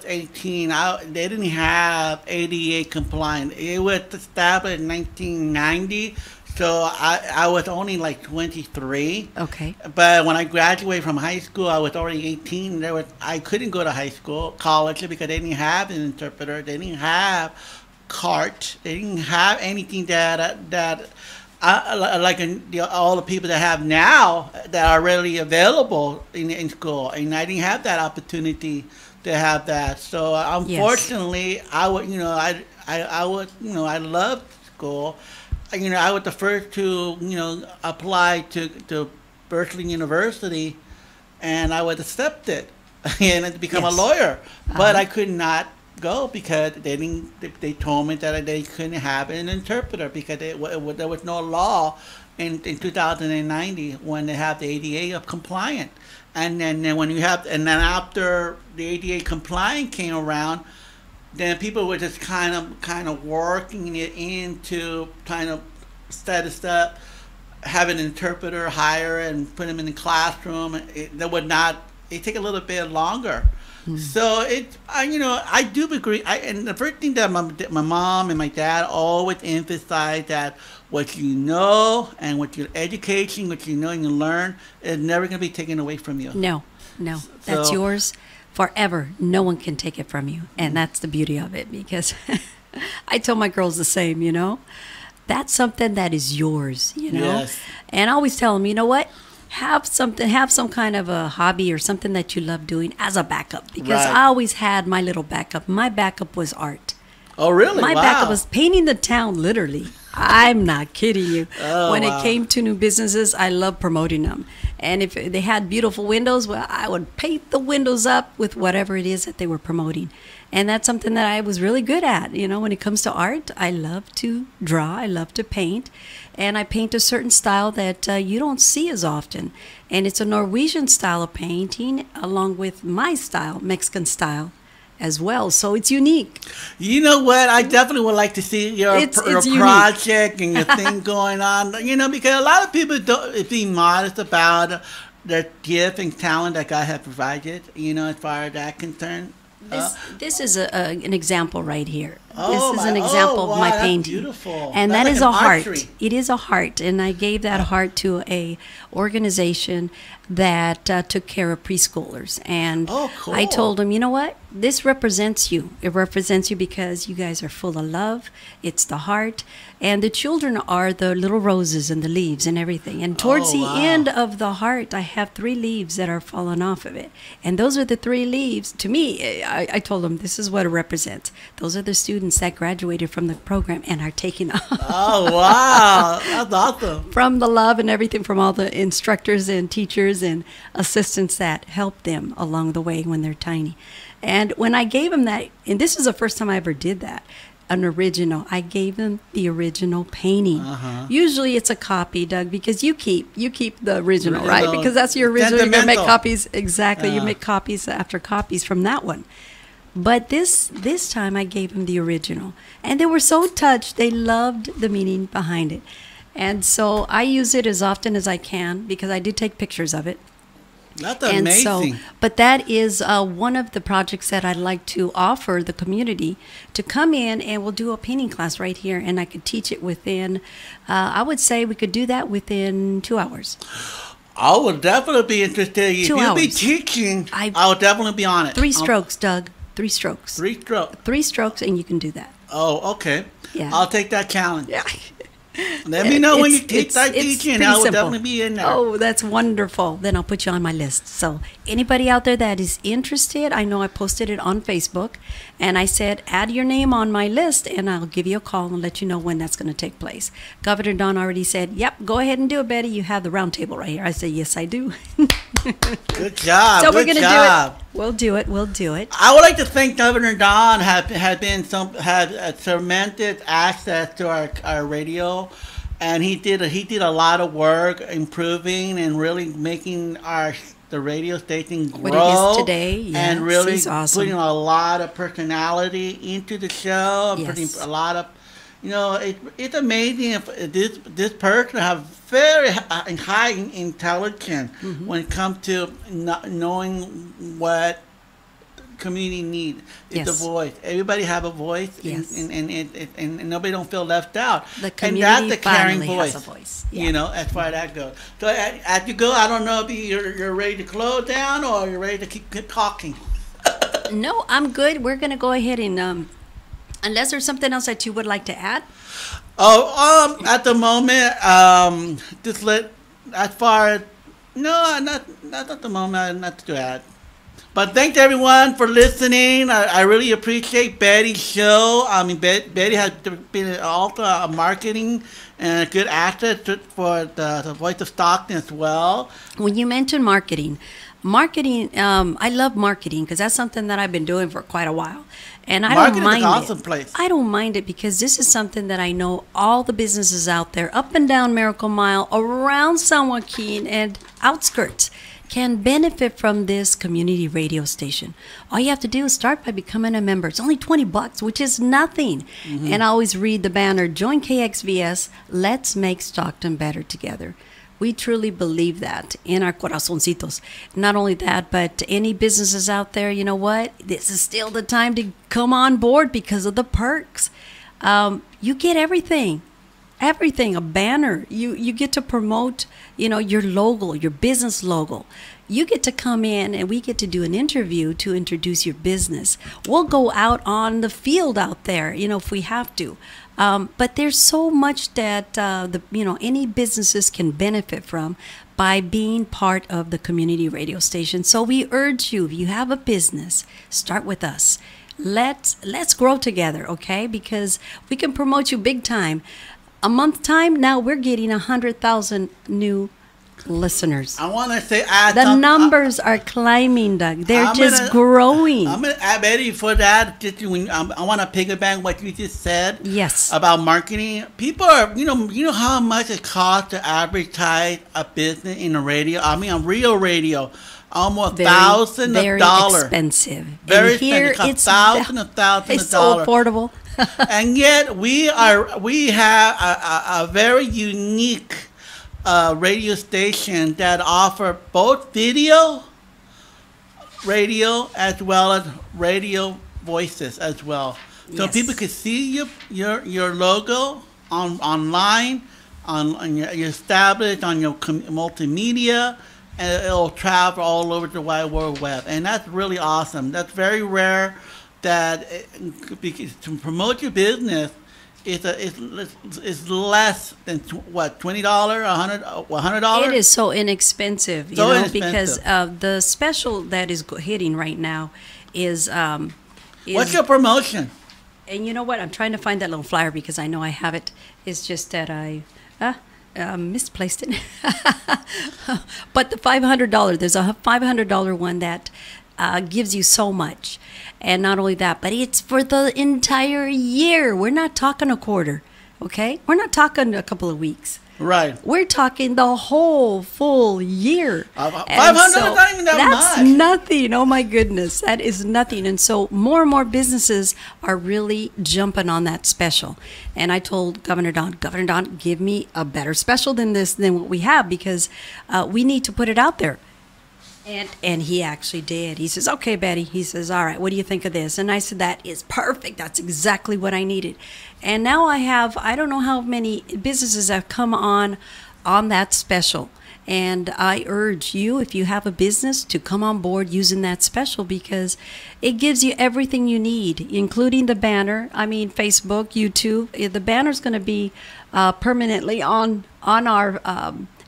S5: 18, they didn't have ADA compliant. It was established in 1990. So I was only like 23.
S3: Okay.
S5: But when I graduated from high school, I was already 18. I couldn't go to college because they didn't have an interpreter. They didn't have CART. They didn't have anything that like all the people that have now that are readily available in school. And I didn't have that opportunity to have that. So unfortunately, I would I loved school. I was the first to, apply to Berkeley University, and I was accepted and to become a lawyer. But I could not go because they told me that they couldn't have an interpreter because there was no law in 2090 when they have the ADA compliant. And then after the ADA compliant came around, then people were just kind of working it into kind of set us up, have an interpreter hire and put them in the classroom. It take a little bit longer. So I do agree. And the first thing that my mom and my dad always emphasized that what you know and what your education, what you know and you learn is never going to be taken away from you.
S3: No, that's yours forever. No one can take it from you, and that's the beauty of it. Because I tell my girls the same. That's something that is yours.
S5: Yes.
S3: And I always tell them, you know what? Have some kind of a hobby or something that you love doing as a backup. Because I always had my little backup. My backup was art.
S5: Oh, really?
S3: My backup was painting the town, literally. I'm not kidding you. When it came to new businesses, I love promoting them. And if they had beautiful windows, well, I would paint the windows up with whatever it is that they were promoting. And that's something that I was really good at. When it comes to art, I love to draw. I love to paint. And I paint a certain style that you don't see as often. And it's a Norwegian style of painting along with my style, Mexican style, as well. So it's unique.
S5: You know what? I definitely would like to see your project and your thing going on. Because a lot of people don't be modest about their gift and talent that God has provided, as far as that concerned.
S3: This is an example right here. This is an example of my painting.
S5: Beautiful.
S3: And
S5: that's
S3: that
S5: like
S3: is a heart.
S5: archery.
S3: It is a heart. And I gave that heart to a organization that took care of preschoolers. And
S5: cool.
S3: I told them, you know what? This represents you. It represents you because you guys are full of love. It's the heart. And the children are the little roses and the leaves and everything. And towards the end of the heart, I have 3 leaves that are fallen off of it. And those are the 3 leaves. To me, I told them this is what it represents. Those are the students that graduated from the program and are taking off.
S5: Oh, wow. That's awesome.
S3: From the love and everything from all the instructors and teachers and assistants that help them along the way when they're tiny. And when I gave them that, and this is the first time I ever did that, an original. I gave them the original painting. Usually it's a copy, Doug, because you keep the original, right? Because that's your original. You're gonna make copies. Exactly. You make copies after copies from that one. But this time I gave them the original. And they were so touched. They loved the meaning behind it. And so I use it as often as I can because I did take pictures of it.
S5: That's amazing.
S3: But that is one of the projects that I'd like to offer the community to come in, and we'll do a painting class right here, and I could teach it within, I would say we could do that within 2 hours.
S5: I would definitely be interested. If
S3: 2
S5: you'll be
S3: hours.
S5: teaching, I would definitely be on it.
S3: 3 strokes, Doug. 3 strokes.
S5: 3 strokes.
S3: 3 strokes, and you can do that.
S5: Oh, okay.
S3: Yeah.
S5: I'll take that challenge.
S3: Yeah.
S5: Let me know when you
S3: It's-
S5: start
S3: it's
S5: teaching.
S3: pretty
S5: I will
S3: simple.
S5: definitely be in there.
S3: Oh, that's wonderful. Then I'll put you on my list. So anybody out there that is interested, I know I posted it on Facebook, and I said, add your name on my list, and I'll give you a call and let you know when that's going to take place. Governor Don already said, yep, go ahead and do it, Betty. You have the round table right here. I said, yes, I do.
S5: Good job.
S3: So
S5: good
S3: we're going to do
S5: job.
S3: it. We'll do it. We'll do it.
S5: I would like to thank Governor Don had a tremendous access to our radio, and he did a lot of work improving and really making the radio station grow.
S3: What it is today, yes,
S5: and really
S3: he's awesome.
S5: putting a lot of personality into the show. And putting
S3: Yes.
S5: a lot of, it's amazing if this person have very high intelligence
S3: Mm-hmm.
S5: when it comes to knowing what community need. It's
S3: Yes.
S5: a voice. Everybody have a voice,
S3: Yes.
S5: and nobody don't feel left out.
S3: The
S5: And
S3: community
S5: that's a caring
S3: finally
S5: voice.
S3: has a voice. Yeah.
S5: As far as that goes. So as you go, I don't know if you're ready to close down or you're ready to keep talking.
S3: No, I'm good. We're going to go ahead and, unless there's something else that you would like to add.
S5: Oh, at the moment, just as far as, no, not at the moment, not to add. But thanks everyone for listening. I really appreciate Betty's show. I mean, Betty has been also a marketing and a good asset for the Voice of Stockton as well.
S3: When you mentioned marketing, I love marketing because that's something that I've been doing for quite a while. And I
S5: Marketing
S3: don't
S5: is
S3: mind
S5: an
S3: it.
S5: awesome place.
S3: I don't mind it because this is something that I know all the businesses out there, up and down Miracle Mile, around San Joaquin and outskirts, can benefit from this community radio station. All you have to do is start by becoming a member. It's only $20, which is nothing.
S5: Mm-hmm.
S3: And I always read the banner, join KXVS, let's make Stockton better together. We truly believe that in our corazoncitos. Not only that, but any businesses out there, you know what? This is still the time to come on board because of the perks. You get everything, a banner. You get to promote, your logo, your business logo. You get to come in and we get to do an interview to introduce your business. We'll go out on the field out there, if we have to. But there's so much that any businesses can benefit from by being part of the community radio station. So we urge you, if you have a business, start with us. Let's grow together, okay? Because we can promote you big time. A month time now, we're getting 100,000 new listeners.
S5: I want to say
S3: The numbers are climbing, Doug. They're just growing.
S5: I'm going to add, Betty, for that. I want to piggyback what you just said.
S3: Yes.
S5: About marketing. People are, you know how much it costs to advertise a business in the radio. I mean, on real radio, almost $1,000
S3: very expensive.
S5: Very
S3: and here
S5: expensive.
S3: it's
S5: thousands of
S3: it's so
S5: dollars.
S3: affordable.
S5: And yet we have a very unique radio station that offer both video, radio, as well as radio voices as well. So
S3: Yes.
S5: people can see your logo online, on your tablet, on your multimedia, and it'll travel all over the wide world web. And that's really awesome. That's very rare. Because to promote your business, it's less than $20, $100.
S3: It is so inexpensive,
S5: So inexpensive.
S3: because the special that is hitting right now is
S5: What's your promotion?
S3: And you know what? I'm trying to find that little flyer because I know I have it. It's just that I misplaced it. But the $500, there's a $500 one that gives you so much. And not only that, but it's for the entire year. We're not talking a quarter, okay? We're not talking a couple of weeks.
S5: Right.
S3: We're talking the whole full year.
S5: $500
S3: And
S5: is not even that
S3: that's
S5: much.
S3: nothing. Oh my goodness, that is nothing. And so more and more businesses are really jumping on that special. And I told Governor Don, give me a better special than what we have, because we need to put it out there. And he actually did. He says, okay, Betty. He says, all right, what do you think of this? And I said, that is perfect. That's exactly what I needed. And now I don't know how many businesses have come on that special. And I urge you, if you have a business, to come on board using that special, because it gives you everything you need, including the banner. I mean, Facebook, YouTube. The banner's going to be permanently on our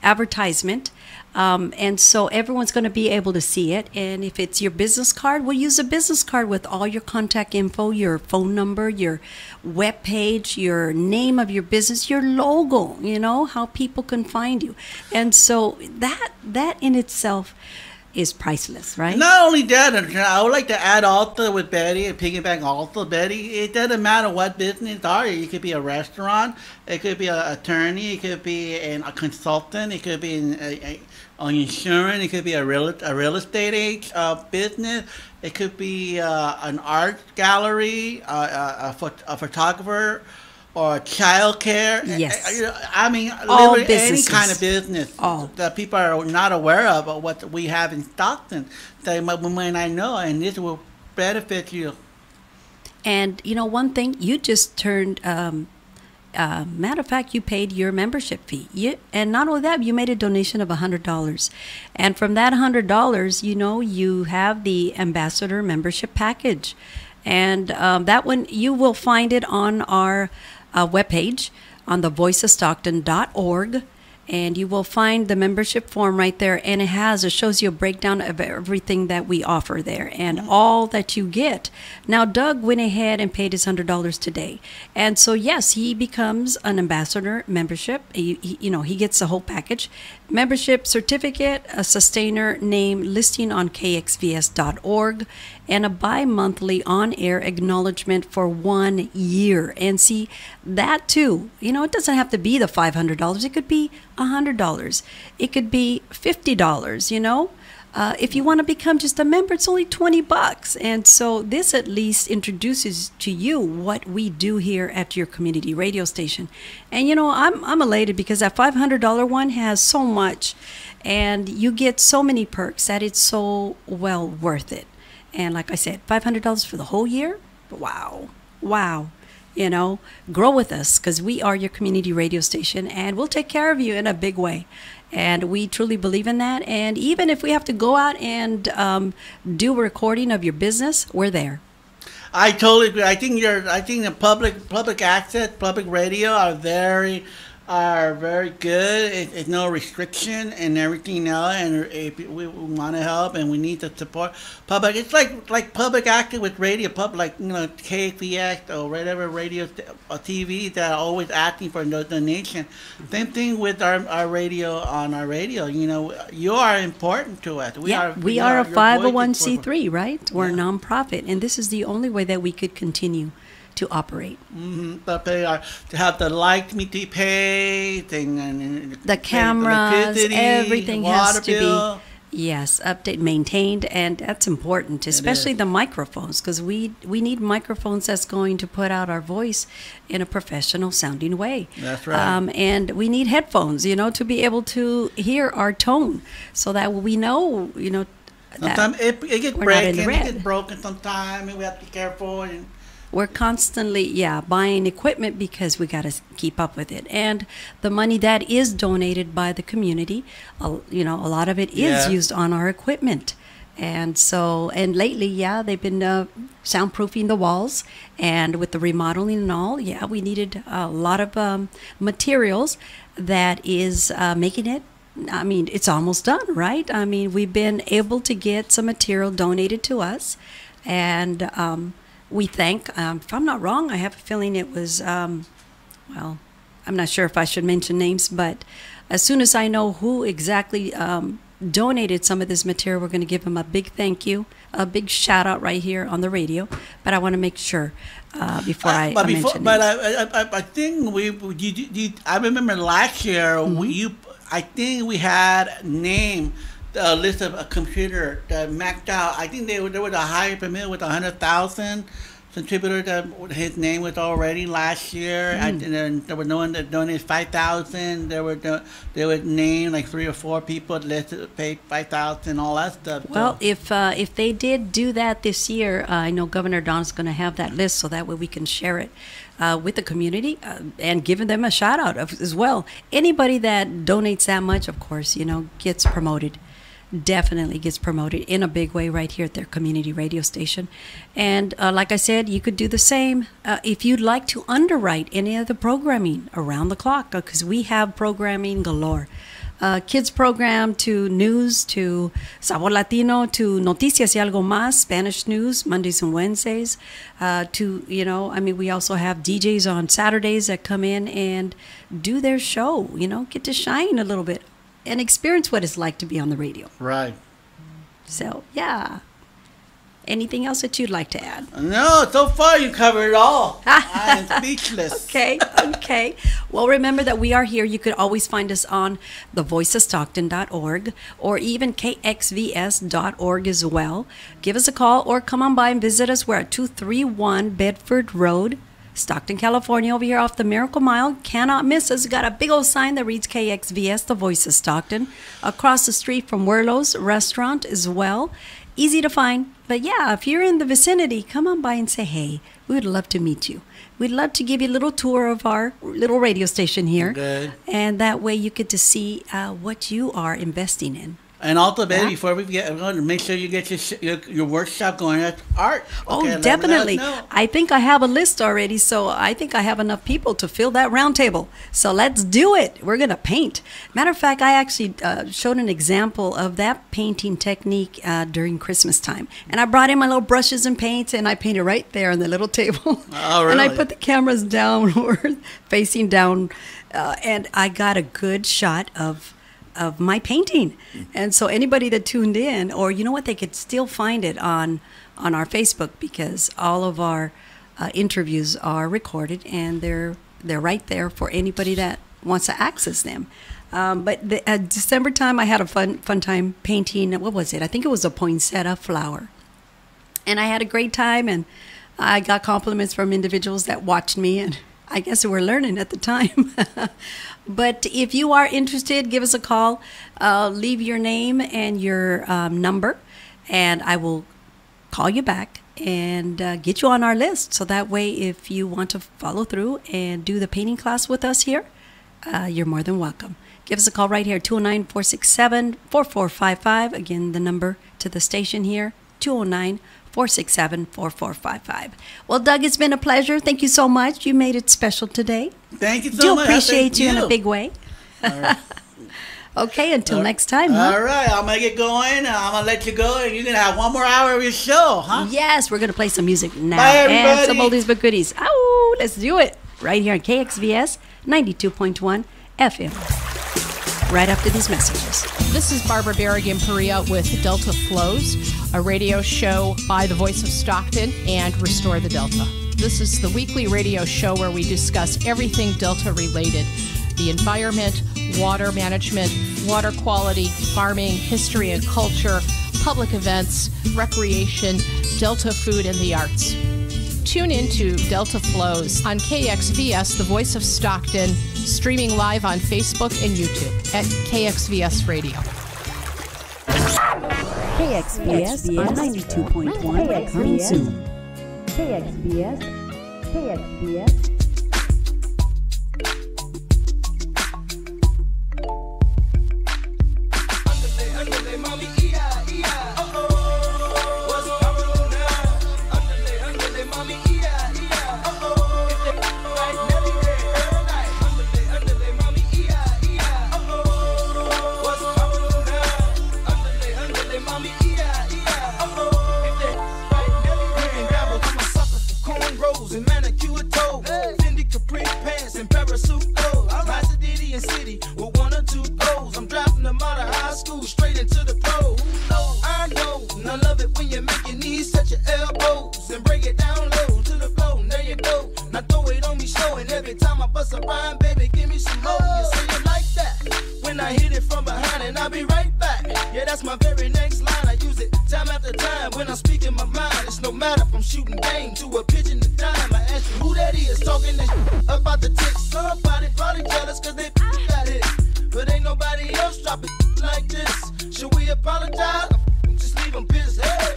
S3: advertisement. And so everyone's going to be able to see it. And if it's your business card, we'll use a business card with all your contact info, your phone number, your web page, your name of your business, your logo, how people can find you. And so that in itself is priceless, right?
S5: Not only that, I would like to add also with Betty and piggyback also, Betty, it doesn't matter what business are you. It could be a restaurant, it could be an attorney, it could be a consultant, it could be on insurance, it could be a real estate business, it could be an art gallery, a photographer, or child care.
S3: Yes.
S5: I mean,
S3: All
S5: literally any
S3: businesses.
S5: kind of business that people are not aware of what we have in Stockton. They might not know, and this will benefit you.
S3: And one thing, you just turned, matter of fact, you paid your membership fee. And not only that, you made a donation of $100. And from that $100, you have the ambassador membership package. And that one, you will find it on our webpage on the voiceofstockton.org. And you will find the membership form right there, and it shows you a breakdown of everything that we offer there and all that you get. Now, Doug went ahead and paid his $100 today, and so yes, he becomes an ambassador membership. He gets the whole package: membership certificate, a sustainer name listing on kxvs.org, and a bi-monthly on-air acknowledgement for 1 year. And see, that too, it doesn't have to be the $500. It could be $100. It could be $50, if you want to become just a member, it's only $20. And so this at least introduces to you what we do here at your community radio station. And I'm elated because that $500 one has so much, and you get so many perks that it's so well worth it. And like I said, $500 for the whole year. Wow. Grow with us, because we are your community radio station, and we'll take care of you in a big way. And we truly believe in that. And even if we have to go out and do a recording of your business, we're there.
S5: I totally agree. I think the public access, public radio are very good. It's no restriction and everything else, and if we want to help and we need to support public. It's like public access with radio, KPX or whatever radio or TV that are always asking for donation. Same thing with our radio on our radio. You are important to us. We are
S3: a 501c3, right? We're a nonprofit, and this is the only way that we could continue to operate.
S5: But they are to have the light me to pay thing, and
S3: the cameras, everything has to
S5: bill.
S3: be updated, maintained, and that's important, especially the microphones, because we need microphones that's going to put out our voice in a professional sounding way.
S5: That's right.
S3: And we need headphones, to be able to hear our tone, so that we know,
S5: sometimes it gets broken sometimes, and we have to be careful. And
S3: we're constantly, buying equipment because we got to keep up with it. And the money that is donated by the community, a lot of it is used on our equipment. And so, and lately, they've been soundproofing the walls, and with the remodeling and all, we needed a lot of materials that is making it. I mean, it's almost done, right? I mean, we've been able to get some material donated to us, and we thank, if I'm not wrong, I have a feeling it was, I'm not sure if I should mention names, but as soon as I know who exactly donated some of this material, we're going to give them a big thank you, a big shout out right here on the radio. But I want to make sure before I mention names.
S5: I think I remember last year, I think we had named a list of a computer that maxed out. I think there was a higher permit with 100,000 contributor that his name was already last year, and then there were no one that donated $5,000. They would name like 3 or 4 people that paid $5,000, all that stuff.
S3: Well, if they did do that this year, I know Governor Don's going to have that list, so that way we can share it with the community and give them a shout out as well. Anybody that donates that much, of course, gets promoted. Definitely gets promoted in a big way right here at their community radio station. And like I said, you could do the same if you'd like to underwrite any of the programming around the clock, because we have programming galore. Kids program to news, to Sabor Latino, to Noticias y Algo Más, Spanish news, Mondays and Wednesdays, we also have DJs on Saturdays that come in and do their show, get to shine a little bit and experience what it's like to be on the radio.
S5: Right.
S3: So, yeah. Anything else that you'd like to add?
S5: No, so far you covered it all. I am speechless.
S3: Okay. Well, remember that we are here. You could always find us on thevoiceofstockton.org or even kxvs.org as well. Give us a call or come on by and visit us. We're at 231 Bedford Road, Stockton, California, over here off the Miracle Mile. Cannot miss us. Got a big old sign that reads KXVS, The Voice of Stockton. Across the street from Werlo's Restaurant as well. Easy to find. But yeah, if you're in the vicinity, come on by and say, hey, we would love to meet you. We'd love to give you a little tour of our little radio station here.
S5: Good.
S3: And that way you get to see what you are investing in.
S5: And also, baby, before we get going, make sure you get your workshop going at art. Okay,
S3: definitely.
S5: Let us know.
S3: I think I have a list already, so I think I have enough people to fill that round table. So let's do it. We're going to paint. Matter of fact, I actually showed an example of that painting technique during Christmas time. And I brought in my little brushes and paints, and I painted right there on the little table.
S5: Oh, really?
S3: And I put the cameras downward, facing down, and I got a good shot of my painting. And so anybody that tuned in, or you know what, they could still find it on our Facebook, because all of our interviews are recorded and they're right there for anybody that wants to access them. But December time, I had a fun time painting. What was it? I think it was a poinsettia flower. And I had a great time, and I got compliments from individuals that watched me, and I guess we were learning at the time. But if you are interested, give us a call. Leave your name and your number, and I will call you back and get you on our list. So that way, if you want to follow through and do the painting class with us here, you're more than welcome. Give us a call right here, 209-467-4455. Again, the number to the station here, 209-467-4455. Well, Doug, it's been a pleasure. Thank you so much. You made it special today.
S5: Thank you so much.
S3: Do appreciate
S5: Thank
S3: you in a big way.
S5: All right.
S3: Okay, until next time, huh?
S5: All right, I'll make it going. I'm going to let you go, and you're going to have one more hour of your show, huh?
S3: Yes, we're going to play some music now.
S5: Bye, everybody.
S3: And some oldies but goodies. Ow, let's do it. Right here on KXVS 92.1 FM. Right after these messages.
S6: This is Barbara Berrigan Perea with Delta Flows, a radio show by the Voice of Stockton and Restore the Delta. This is the weekly radio show where we discuss everything Delta related: the environment, water management, water quality, farming, history and culture, public events, recreation, Delta food, and the arts. Tune into Delta Flows on KXVS, the Voice of Stockton, streaming live on Facebook and YouTube at KXVS Radio.
S3: KXVS on 92.1 coming soon. KXVS.
S4: And manicure toe.
S7: matter if I'm shooting game to a pigeon to dime. I ask you who that is talking this about the tick. Somebody probably jealous cause they got it. But ain't nobody else dropping like this. Should we apologize? Just leave them pissed. Hey,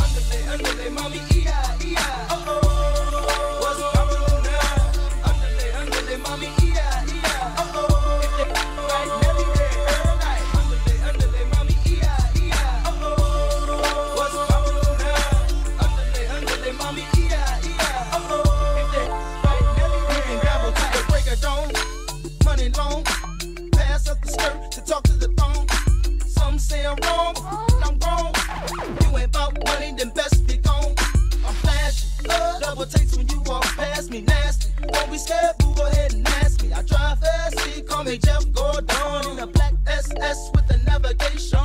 S7: underlay, mommy, E-I, E-I. Uh-oh. What's poppin' now? Underlay, mommy, E-I, E-I. Uh-oh. If they right, Nelly, every night. Underlay, mommy, E-I, E-I. Uh-oh. What's poppin' now? Underlay, mommy, E-I, E-I. Uh-oh. If they right, Nelly, we can dabble to the break of dawn. Money long. Pass up the skirt to talk to the thong. Some say I'm wrong, but I'm wrong. You ain't about money, then best be gone. I'm flashy, double takes when you walk past me, nasty. Don't be scared, boo, go ahead and ask me. I drive fast, see, call me Jeff Gordon. In a black SS with the navigation.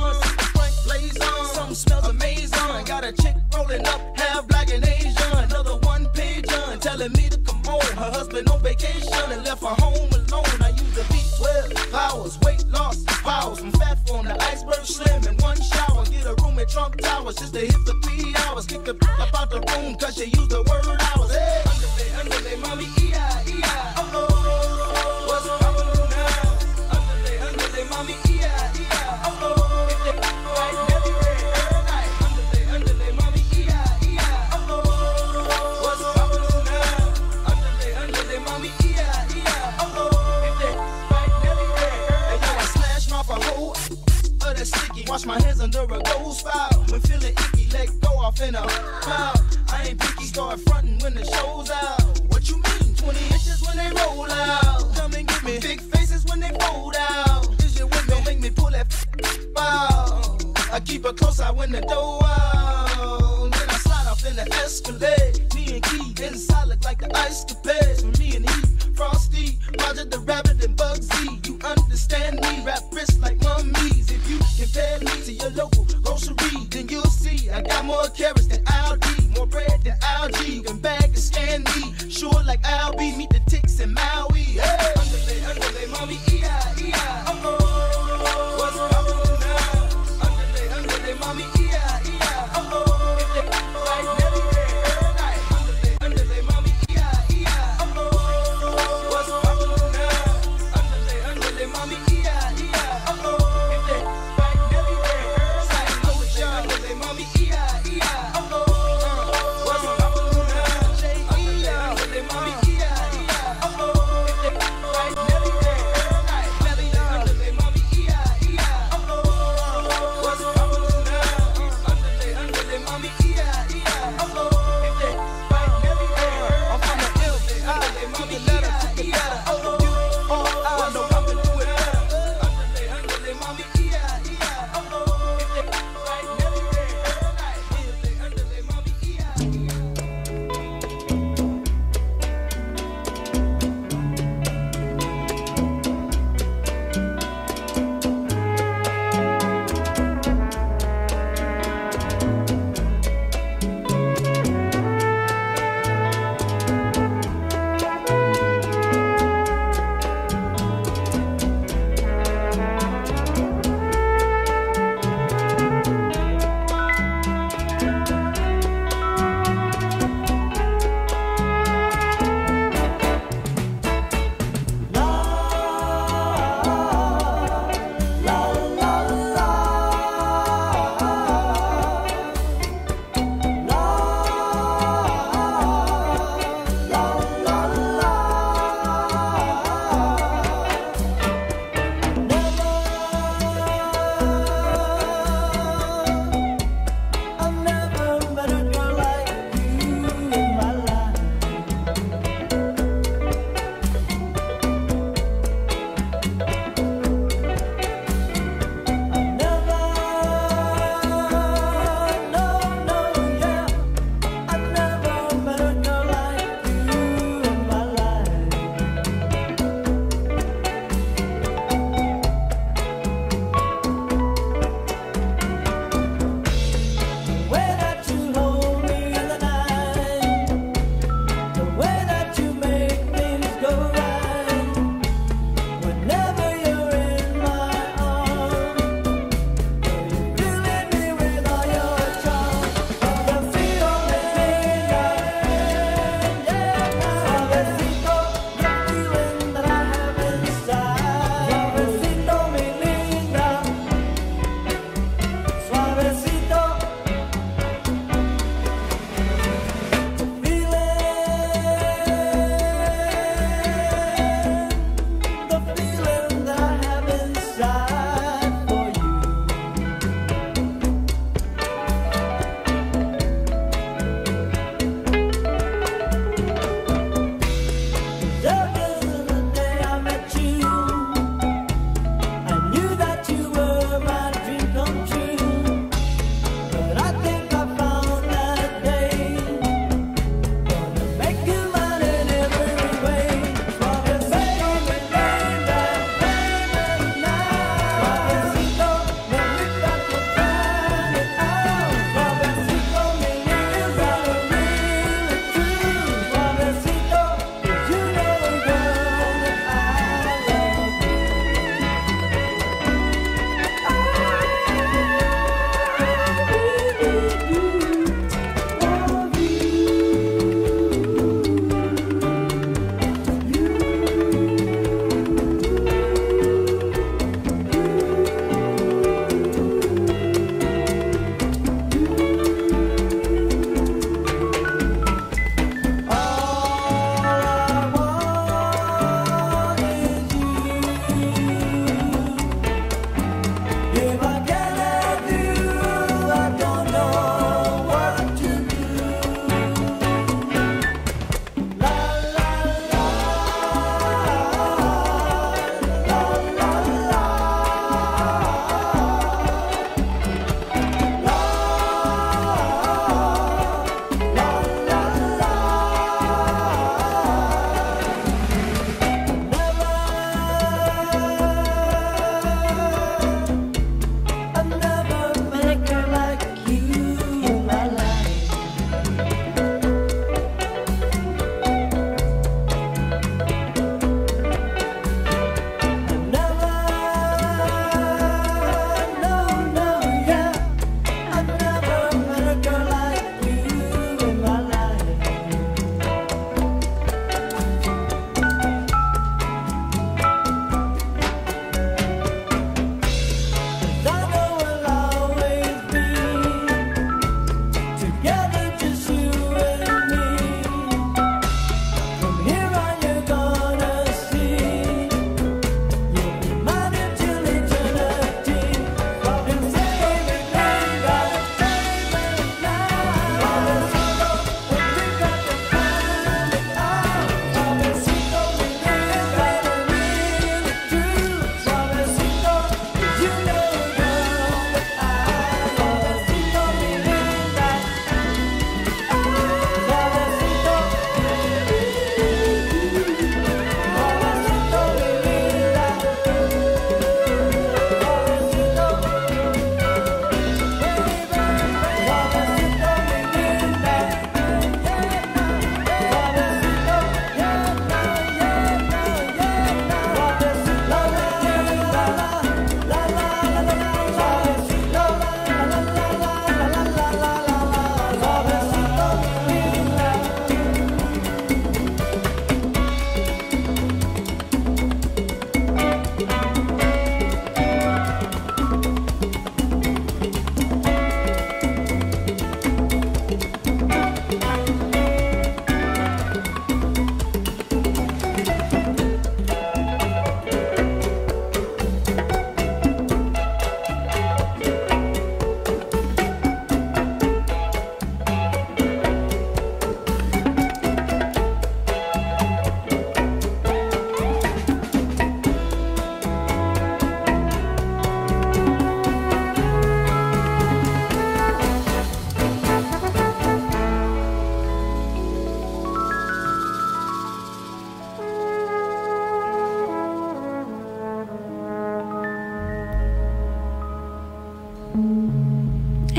S7: Frank blaze on, something smells amazing. Got a chick rolling up, half black and Asian. Another one page on, telling me to come on. Her husband on vacation and left her home alone. I use the V12 powers, weight loss powers. From fat form to iceberg slim in one shower. Get a room at Trump Towers just to hit the 3 hours. Kick the up out the room cause she used the word hours. Hey, underlay, mommy, E-I, E-I. Uh-oh. What's poppin' now? Underlay, mommy, E-I, E-I. Uh-oh. If they right, Nelly, every night. Underlay, mommy, E-I, E-I. Uh-oh. What's poppin' now? Underlay, mommy, E-I, E-I. Uh-oh. If they right, Nelly, hey, yo, I smash mouth a hole of that sticky. Wash my hands under a ghost file. When feeling icky, let go off in a foul. I ain't picky, start frontin' when the show's out. What you mean? 20 inches when they roll out. Come and get me. Big faces when they fold out. Is you with me? Don't make me pull that out. I keep a close eye when the door out. Then I slide off in the Escalade. Me and Key inside look like the ice capades. For me and he, Frosty, Roger the Rabbit and Bugsy. You understand me? Rap wrist like mummies. If you compare me to your local grocery, then you'll see I got more carrots than Aldi, more bread than algae. You can bag and scan me, sure like Albie. Meet the ticks in Maui. Hey, underlay, mommy, E-I, E-I. Uh-oh. What's poppin' now? Underlay, mommy, E-I, E-I. Uh-oh. If they right, Nelly, every night. Underlay, mommy, E-I, E-I. Uh-oh. What's poppin' now? Underlay, mommy, E-I, E-I. Uh-oh. If they right, Nelly, every night. Underlay, mommy, E-I, E-I. Uh-oh.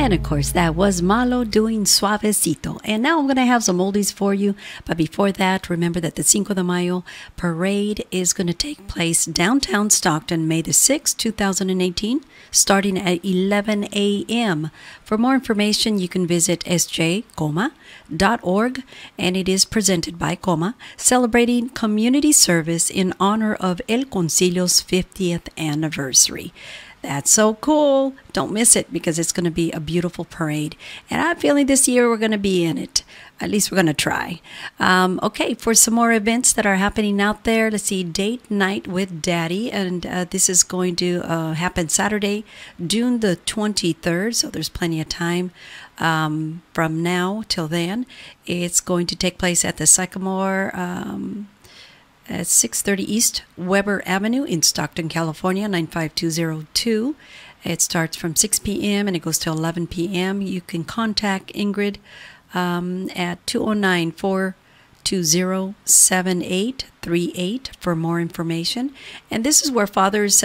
S3: And of course, that was Malo doing Suavecito. And now I'm going to have some oldies for you. But before that, remember that the Cinco de Mayo parade is going to take place downtown Stockton, May the 6th, 2018, starting at 11 a.m. For more information, you can visit sjcoma.org, and it is presented by Coma, celebrating community service in honor of El Concilio's 50th anniversary. That's so cool. Don't miss it because it's going to be a beautiful parade. And I'm feeling this year we're going to be in it. At least we're going to try. Okay, for some more events that are happening out there, let's see, Date Night with Daddy. And this is going to happen Saturday, June the 23rd. So there's plenty of time from now till then. It's going to take place at the Sycamore at 630 East Weber Avenue in Stockton, California, 95202. It starts from 6 p.m. and it goes till 11 p.m. You can contact Ingrid at 209-420-7838 for more information. And this is where fathers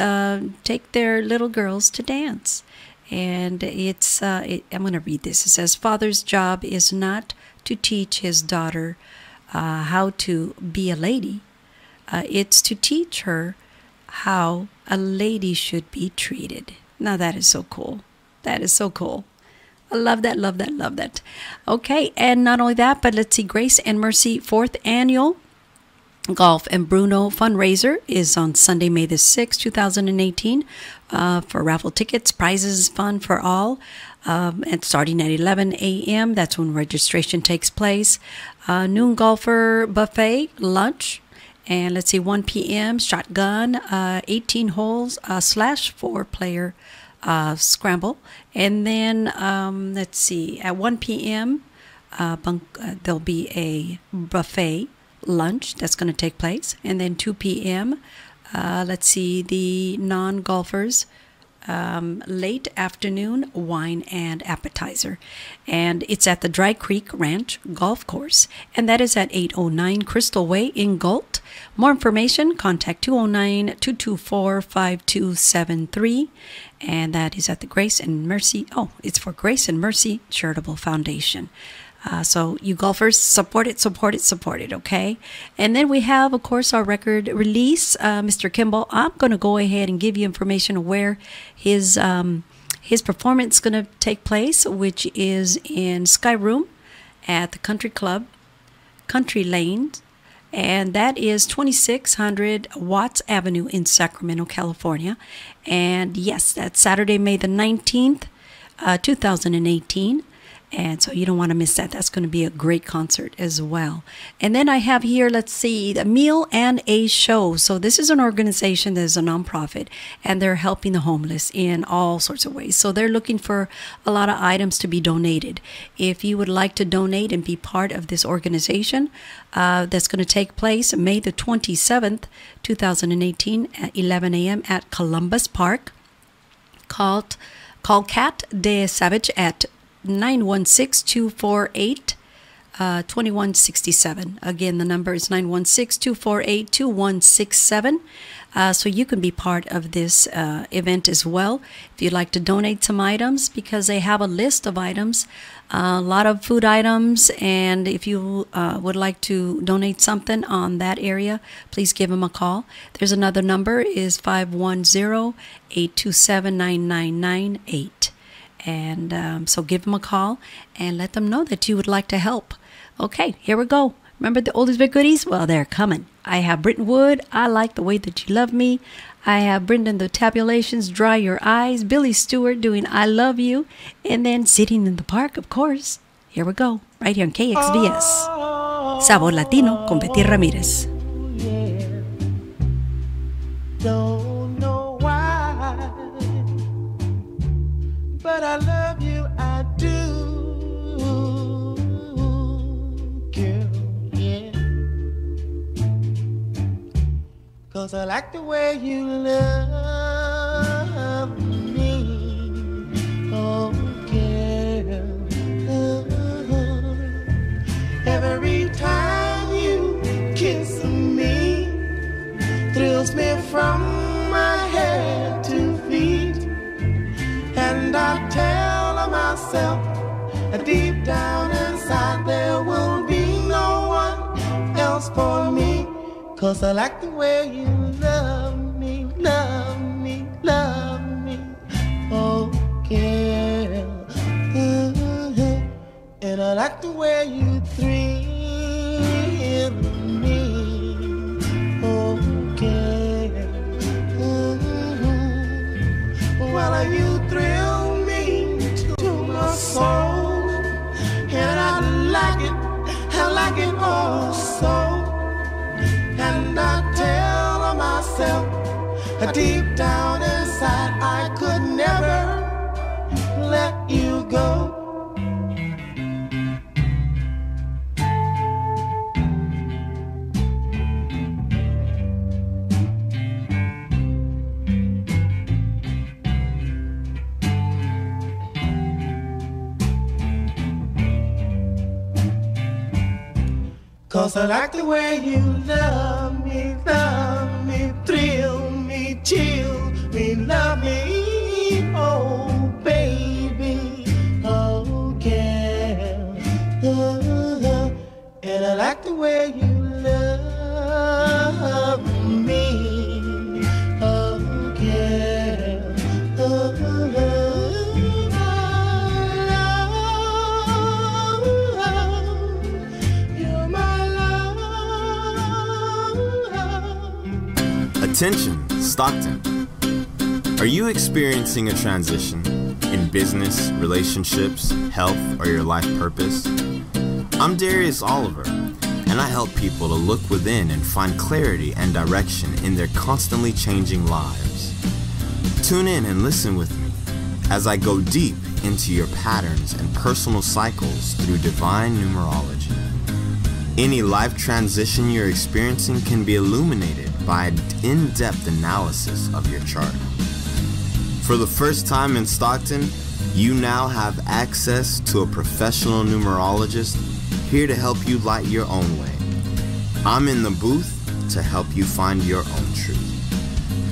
S3: take their little girls to dance. And I'm going to read this. It says, Father's job is not to teach his daughter how to be a lady. It's to teach her how a lady should be treated. Now that is so cool. That is so cool. I love that, love that, love that. Okay, and not only that, but let's see, Grace and Mercy 4th Annual Golf and Bruno fundraiser is on Sunday, May the 6th, 2018, for raffle tickets, prizes, fun for all. And starting at 11 a.m., that's when registration takes place. Noon golfer buffet, lunch. And let's see, 1 p.m., shotgun, 18 holes, / 4-player scramble. And then, let's see, at 1 p.m., there'll be a buffet lunch that's going to take place. And then 2 p.m., let's see, the non-golfers, late afternoon wine and appetizer. And it's at the Dry Creek Ranch Golf Course. And that is at 809 Crystal Way in Galt. More information, contact 209-224-5273. And that is at the Grace and Mercy. Oh, it's for Grace and Mercy Charitable Foundation. So you golfers, support it, support it, support it, okay? And then we have, of course, our record release. Mr. Kimball, I'm going to go ahead and give you information of where his performance is going to take place, which is in Sky Room at the Country Club, Country Lane, and that is 2600 Watts Avenue in Sacramento, California. And yes, that's Saturday, May the 19th, 2018. And so you don't want to miss that. That's going to be a great concert as well. And then I have here, let's see, the Meal and a Show. So this is an organization that is a nonprofit, and they're helping the homeless in all sorts of ways. So they're looking for a lot of items to be donated. If you would like to donate and be part of this organization, that's going to take place May the 27th, 2018 at 11 a.m. at Columbus Park. Call Cat de Savage at 916-248-2167. Again, the number is 916-248-2167. So you can be part of this event as well if you'd like to donate some items, because they have a list of items, a lot of food items, and if you would like to donate something on that area, please give them a call. There's another number, is 510-827-9998. And so give them a call and let them know that you would like to help. Okay, here we go. Remember the oldies but goodies? Well, they're coming. I have Britton Wood, I Like the Way That You Love Me. I have Brendan the Tabulations, Dry Your Eyes. Billy Stewart doing I Love You. And then Sitting in the Park, of course. Here we go, right here on KXVS. Sabor Latino con Betty Ramirez.
S7: Don't know why, but I love you, I do, girl, yeah. 'Cause I like the way you love me, oh girl. Every time you kiss me, thrills me from my head to feet. And I tell myself 'cause I like the way you love me, love me, love me. Oh, girl. And I like the way you thrill me. Oh, girl. Well, you thrill me to my soul. And I like it also. And I tell myself deep down inside I could never let you go. Cause I like the way you love me, thrill me, chill me, love me, oh baby, oh girl. And I like the way you love me, oh girl.
S8: Attention, Stockton. Are you experiencing a transition in business, relationships, health, or your life purpose? I'm Darius Oliver, and I help people to look within and find clarity and direction in their constantly changing lives. Tune in and listen with me as I go deep into your patterns and personal cycles through divine numerology. Any life transition you're experiencing can be illuminated by an in-depth analysis of your chart. For the first time in Stockton, you now have access to a professional numerologist here to help you light your own way. I'm in the booth to help you find your own truth.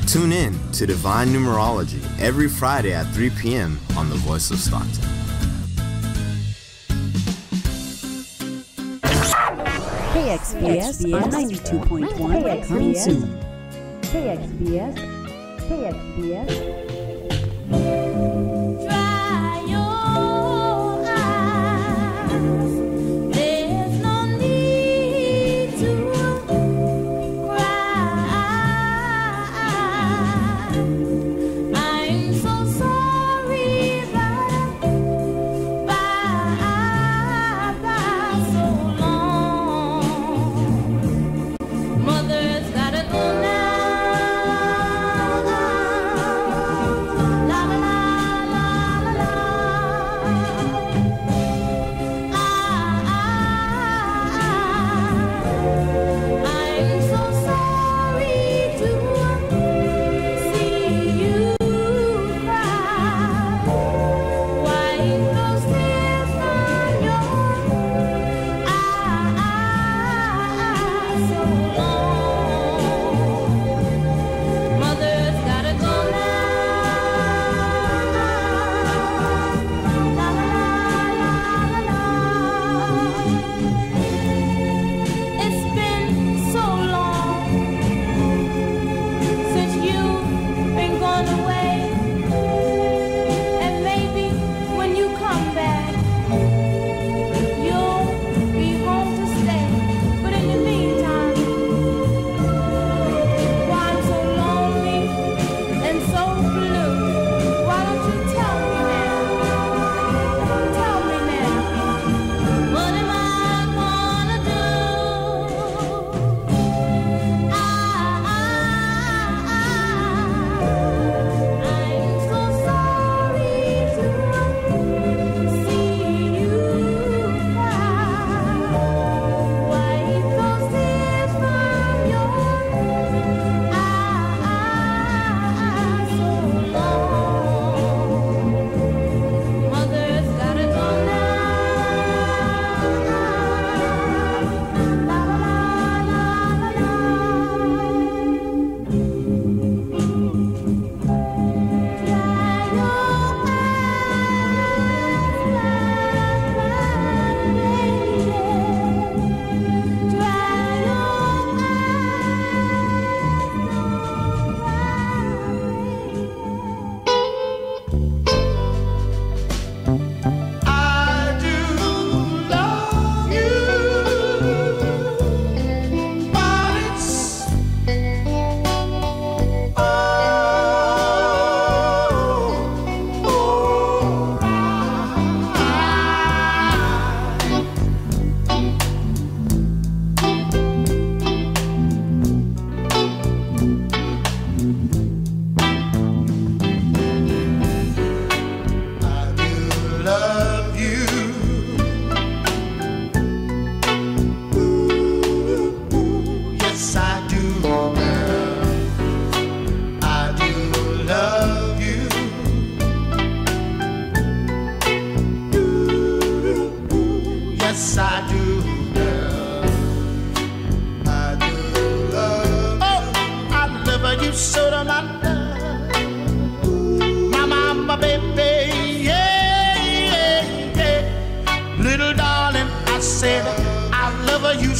S8: Tune in to Divine Numerology every Friday at 3 p.m. on The Voice of Stockton.
S3: KXVS 92.1 coming soon.
S9: KXVS.
S1: Dry your eyes. There's no need to cry. I'm so sorry that by so long. Mother's gotta go now.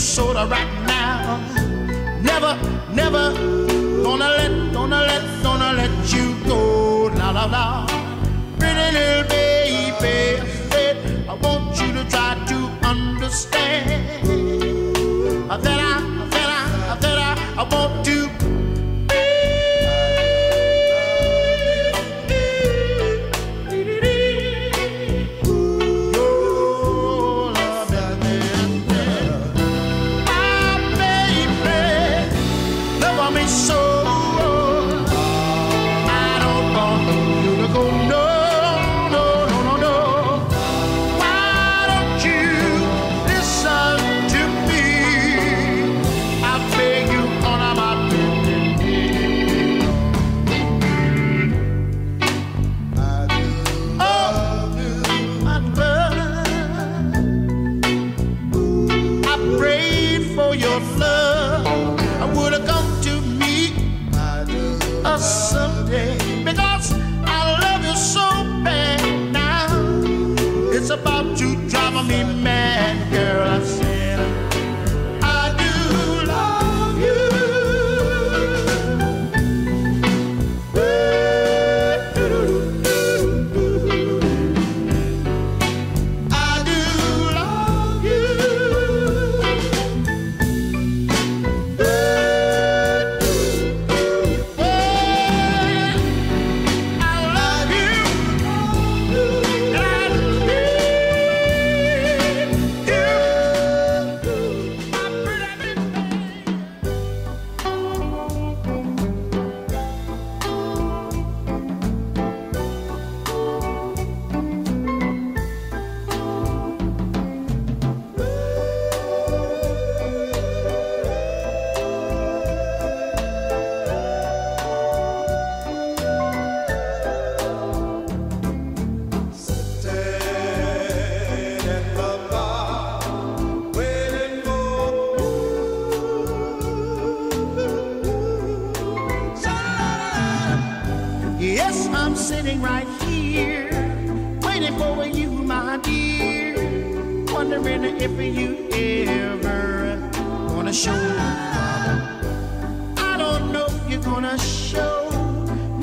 S7: soda right now. Never, never gonna let you go. La la la. Pretty little baby, I said I want you to try to understand that I want to. About to drive me mad, girl. I said I do love you. I do love you. I love you. Yes, I'm sitting right here, waiting for you, my dear, wondering if you ever gonna show. I don't know if you're gonna show,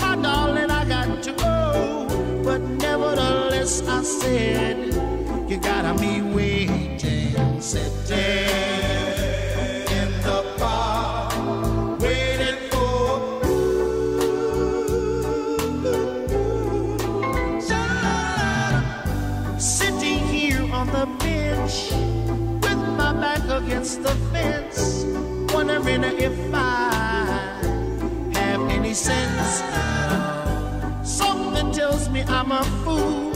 S7: my darling, I got to go, but nevertheless I said, you gotta be waiting, sitting in the bar, waiting for. Sitting here on the bench with my back against the fence, wondering if I have any sense. Something tells me I'm a fool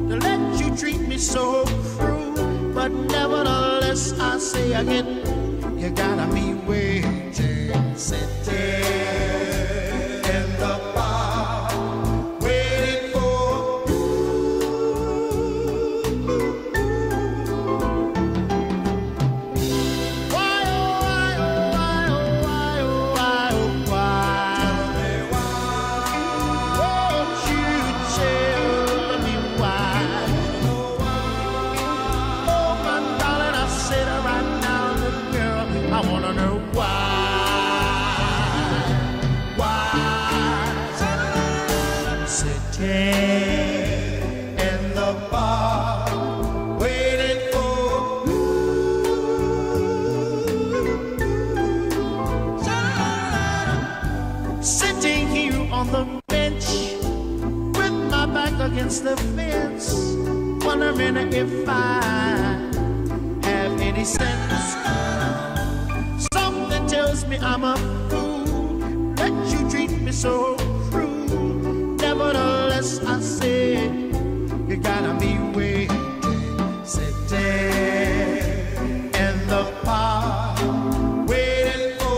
S7: to let you treat me so cruel, but nevertheless I say again, you gotta be waiting, sitting in the bar, waiting for. Why, oh, why, oh, why, oh, why, oh, why, oh, why? Won't you tell me why? Oh, my darling, I said it right now, little girl, I wanna know why. Sitting in the bar, waiting for. Sitting here on the bench with my back against the fence, wondering if I have any sense. Something tells me I'm a fool that you treat me so cruel. Nevertheless, I said you gotta be waiting, sitting in the park, waiting for.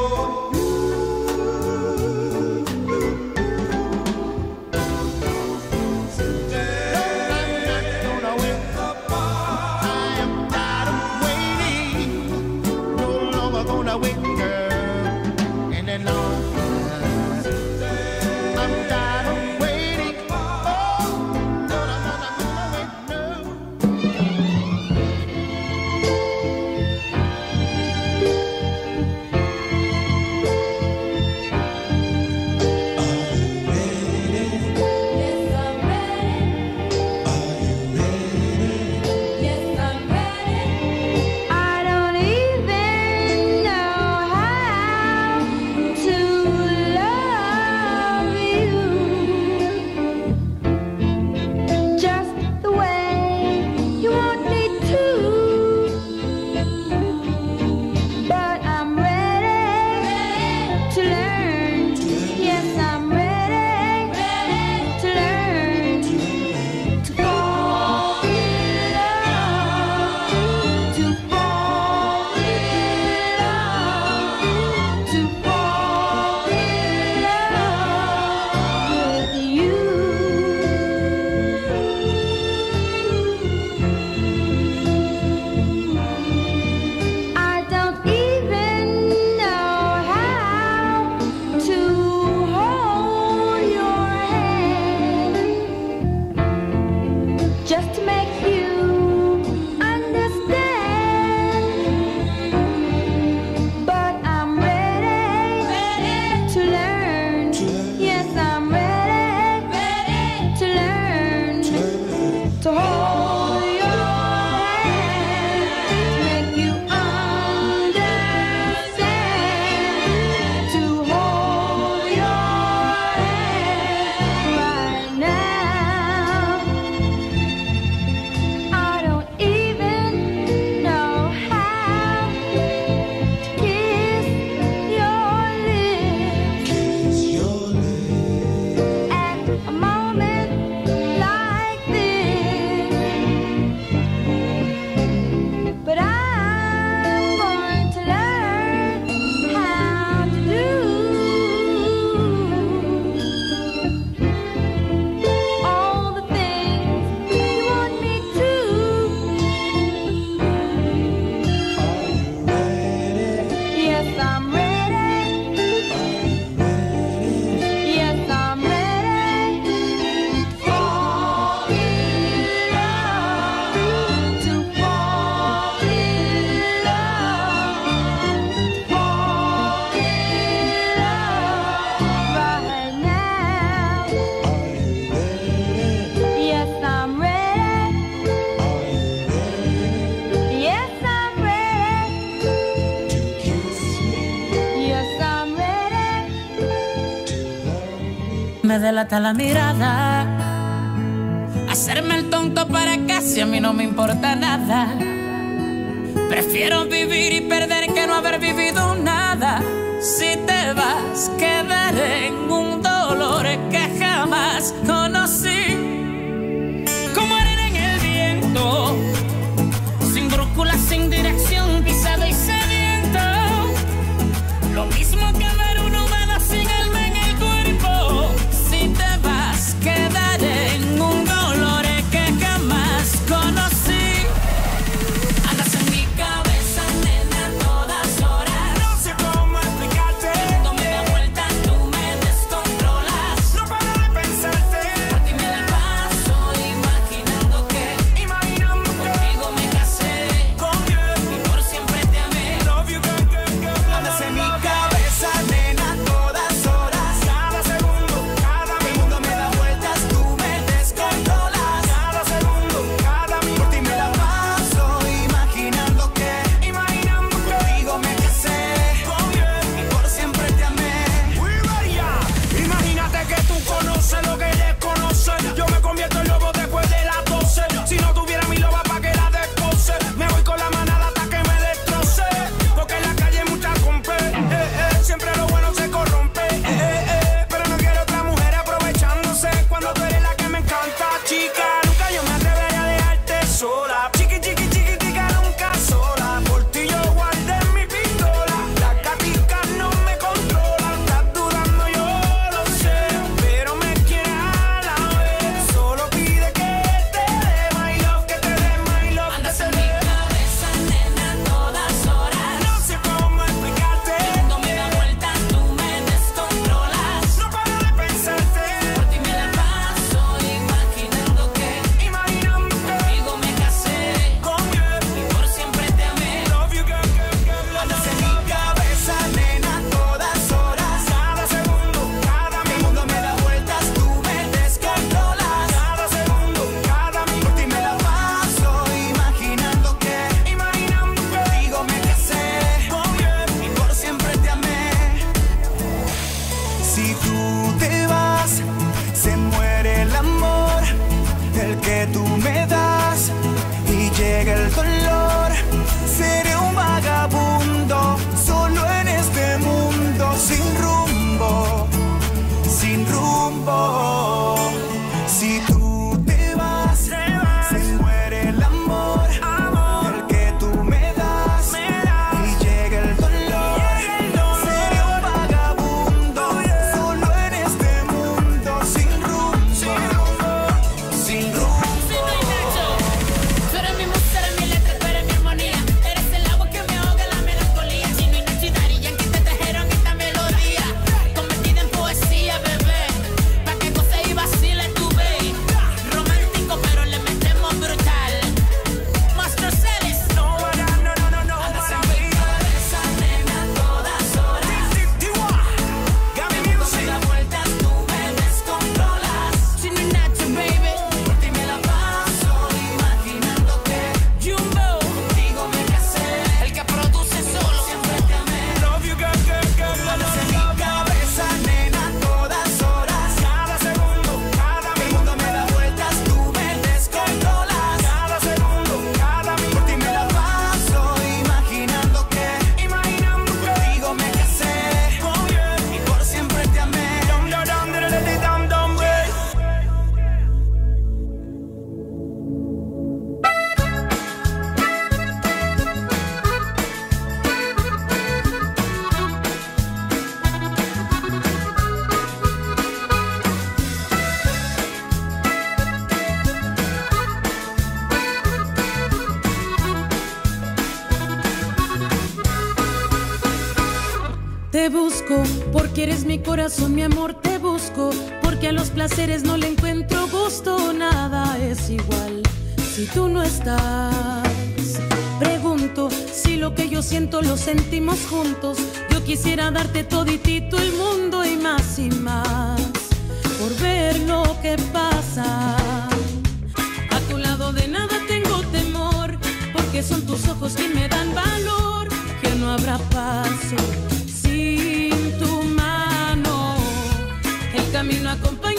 S10: me delata la mirada. Hacerme el tonto para casi a mí no me importa nada. Prefiero vivir y perder que no haber vivido nada. Si te vas, quedaré en un dolor que jamás conocí. Como arena en el viento, sin brújula, sin dirección, pisado y sediento. Lo mismo que ver un humano sin alma en el cuerpo. Si te vas, quedaré en un dolor que jamás conocí. Andas en mi cabeza, nena, a todas horas. No sé cómo explicarte. Cuando me da vuelta, tú me descontrolas. No paro de pensarte. Por ti me la paso imaginando que contigo me casé. Y por siempre te amé.
S7: Andas en mi cabeza, nena, a todas horas. Cada segundo, cada minuto me da vueltas, tú me descontrolas. Cada segundo, cada minuto por ti me la paso imaginando que contigo me casé. Y por siempre te amé.
S11: Imagínate que tú conoces lo que desconoces. Yo me convierto en lobo después de las 12. Si no tuviera mi loba pa' que la descoce, me voy con la manada hasta que me destroce. Porque en la calle hay mucha compe. Siempre lo bueno se corrompe. Pero no quiero otra mujer aprovechándose cuando tú eres la que me encanta, chica. Nunca yo me atrevería a dejarte sola. Chiqui, chiqui, chiquitica, nunca sola. Por ti yo guardé mi pistola. Las gaticas no me controlan. Estás dudando, yo lo sé. Pero me quieres a la vez. Solo pide que te dé my love, que te dé my love.
S10: Andas en mi cabeza, nena, a todas horas.
S11: No sé cómo explicarte.
S10: Cuando me da vuelta, tú me descontrolas.
S11: No paro de pensarte.
S10: Por ti me la paso imaginando que contigo me casé. Y por siempre te amé.
S7: Andas en mi cabeza, nena, a todas horas. Cada segundo, cada minuto me da vueltas, tú me descontrolas.
S11: Cada segundo, cada minuto
S7: Por ti me la paso imaginando que contigo me casé. Y por siempre te amé. Si tú te vas, se muere el amor, el que tú me das, y llega el dolor. Seré un vagabundo, solo en este mundo, sin rumbo, sin rumbo. Si tú te vas, se muere el amor, el que tú me das, y llega el dolor. Seré un vagabundo, solo en este mundo, sin rumbo, sin rumbo.
S10: Tú eres mi musa, eres mi letra, tú eres mi armonía. Eres el agua que me ahoga la melancolía. Chino y Nacho y Daddy Yankee te trajeron esta melodía, convertida en poesía, bebé. Pa' que goce y vacile tu baby. Romántico, pero le metemos brutal. Master Celis. Andas en mi cabeza, nena, a todas horas. Cuando me da vueltas, tú me descontrolas. Chino y Nacho, baby. Por ti me la paso imaginando que contigo me casé. El que produce solo siempre te amé.
S7: Andas en mi cabeza, nena, a todas horas. Cada segundo, cada minuto me da vueltas, tú me descontrolas.
S11: Cada segundo, cada minuto
S7: Por ti me la paso imaginando que contigo me casé. Y por siempre te amé.
S12: Te busco porque eres mi corazón, mi amor, te busco porque a los placeres no le encuentro gusto. Nada es igual si tú no estás. Pregunto si lo que yo siento lo sentimos juntos. Yo quisiera darte toditito el mundo y más por ver lo que pasa. A tu lado de nada tengo temor, porque son tus ojos que me dan valor. Que no habrá paso sin tu mano, el camino acompaña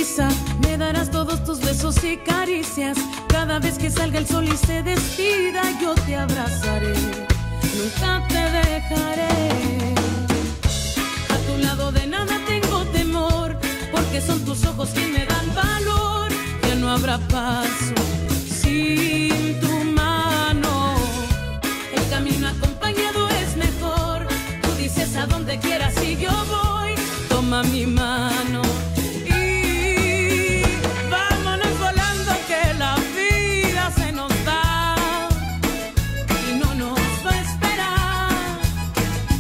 S12: sonrisa, me darás todos tus besos y caricias. Cada vez que salga el sol y se despida, yo te abrazaré, nunca te dejaré. A tu lado de nada tengo temor, porque son tus ojos quien me dan valor. Ya no habrá paso sin tu mano, el camino acompañado es mejor. Tú dices a donde quieras y yo voy, toma mi mano y vámonos volando, que la vida se nos da y no nos va a esperar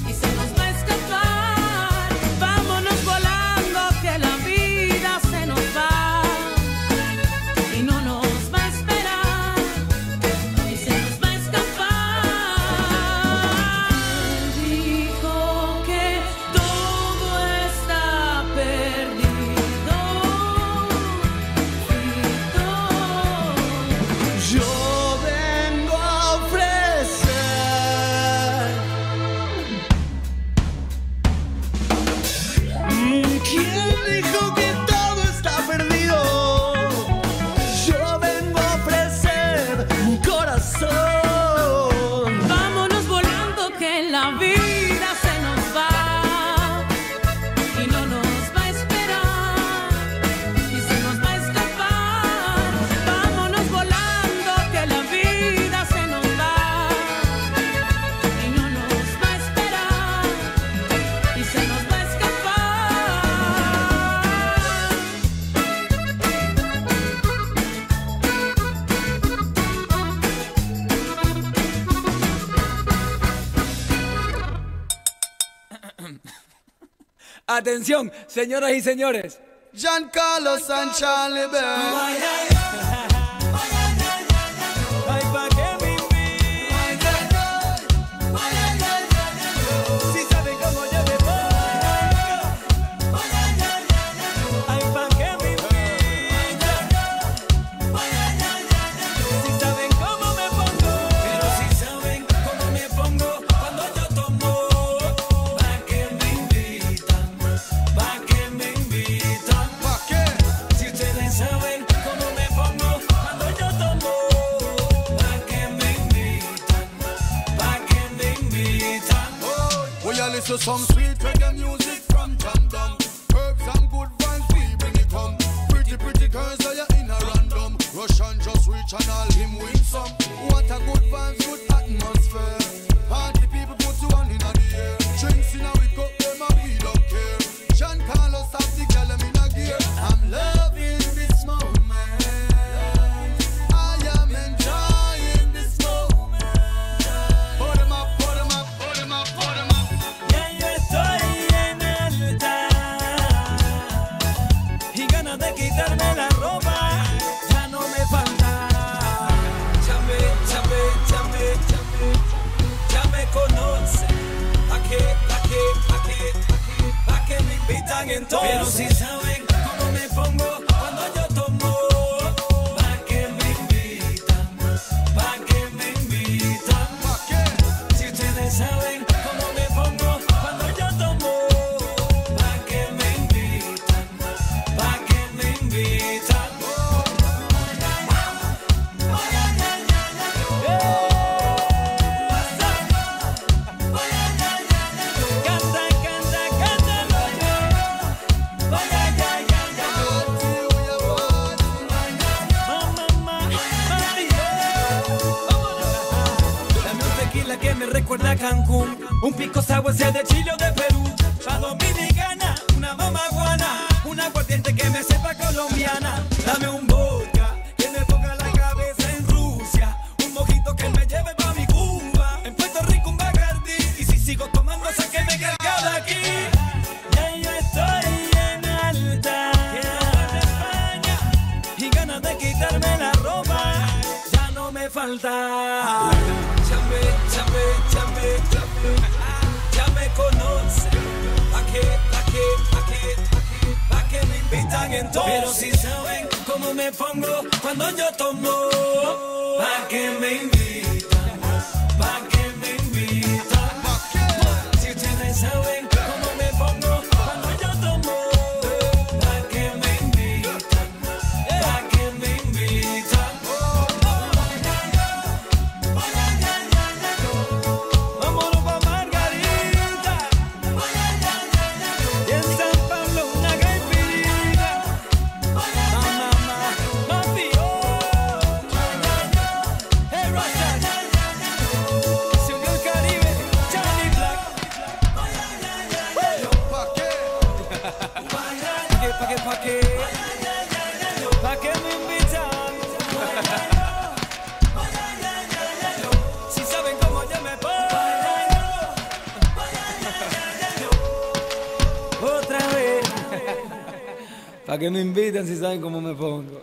S12: y se nos va a escapar. Vámonos volando, que la vida se nos va y no nos va a esperar y se nos va a escapar. Dijo que todo está perdido y
S2: Yo vengo a ofrecer ¿Quién dijo que todo está perdido? Yo vengo a ofrecer mi corazón.
S12: vámonos volando, que la vida se nos va y no nos va a esperar y se nos va a escapar. Vámonos volando, que la vida se nos va y no nos va a esperar y se nos va a escapar.
S11: Atención, señoras y señores.
S7: Giancarlo Sanchez.
S11: Ay, pa' que me invitan. Si saben cómo yo me pongo. Ay, pa' que me invitan. Si saben cómo me pongo. Pero si saben cómo me pongo cuando yo tomo. Pa' que me invitan. Pa' que me invitan.
S7: ¿Pa' qué?
S11: Si ustedes saben cómo me pongo cuando yo tomo, ¿pa' qué me invitan? ¿Pa' qué me invitan?
S7: We a listen some sweet reggae music from London. Herbs and good vibes, we bring it home. Pretty, pretty girls that you in a random. Russian just reach and all him win some. What a good vibes, good atmosphere. Party people put you on in the air. Drinks in a we cup, them and we don't care. Giancarlo have the girl them in a gear. I'm loving this moment. I am enjoying this moment. Put 'em up, put 'em up, put 'em up, put 'em up.
S11: Ya yo estoy en alta y ganas de quitarme la ropa ya no me falta. Chame, chame, chame, chame, ya me conocen. ¿Pa' qué me invitan entonces? Pero si saben cómo me pongo cuando yo tomo. ¿Pa' qué me invitan? ¿Pa' qué me invitan?
S7: ¿Pa' qué?
S11: Si ustedes saben cómo me pongo cuando yo tomo. ¿Pa' qué me invitan? ¿Pa' qué me invitan? Canta, canta, cántalo yo. Vaya, ya, ya, ya. Mamá, mami, dame un tequila que me recuerda a Cancún. Un pico sour sea de Chile o de Perú. Pa' dominicana, una mamaguana. Una aguardiente que me sepa colombiana. Dame un vodka que me ponga la cabeza en Rusia. Un mojito que me lleve pa' mi Cuba. En Puerto Rico un Bacardi. Y si sigo tomando sé que me carga de aquí. Ya yo estoy en alta. De España. Y ganas de quitarme la ropa ya no me falta. Chame, chame, chame, chame. Ya me conocen. ¿Pa' qué me invitan entonces? Pero si saben cómo me pongo cuando yo tomo. ¿Pa' qué me invitan? ¿Pa' qué me invitan? Si ustedes saben cómo me pongo cuando yo tomo. ¿Pa' qué me invitan? ¿Pa' qué me invitan? Si saben cómo yo me pongo. Otra vez. ¿Pa' qué me invitan si saben cómo me pongo?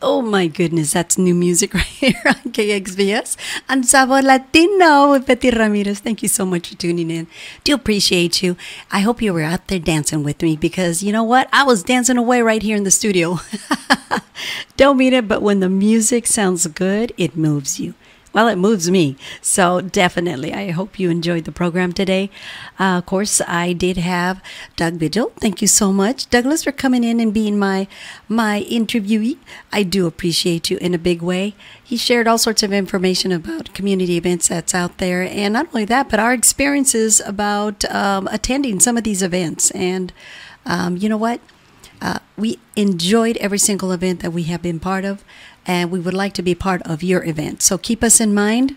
S3: Oh my goodness, that's new music right here on KXVS and Sabor Latino with Betty Ramirez. Thank you so much for tuning in. Do appreciate you. I hope you were out there dancing with me because you know what? I was dancing away right here in the studio. Don't mean it, but when the music sounds good, it moves you. Well, it moves me. So definitely, I hope you enjoyed the program today. Of course, I did have Doug Vigil. Thank you so much, Douglas, for coming in and being my interviewee. I do appreciate you in a big way. He shared all sorts of information about community events that's out there. And not only that, but our experiences about attending some of these events. And you know what? We enjoyed every single event that we have been part of. And we would like to be part of your event. So keep us in mind.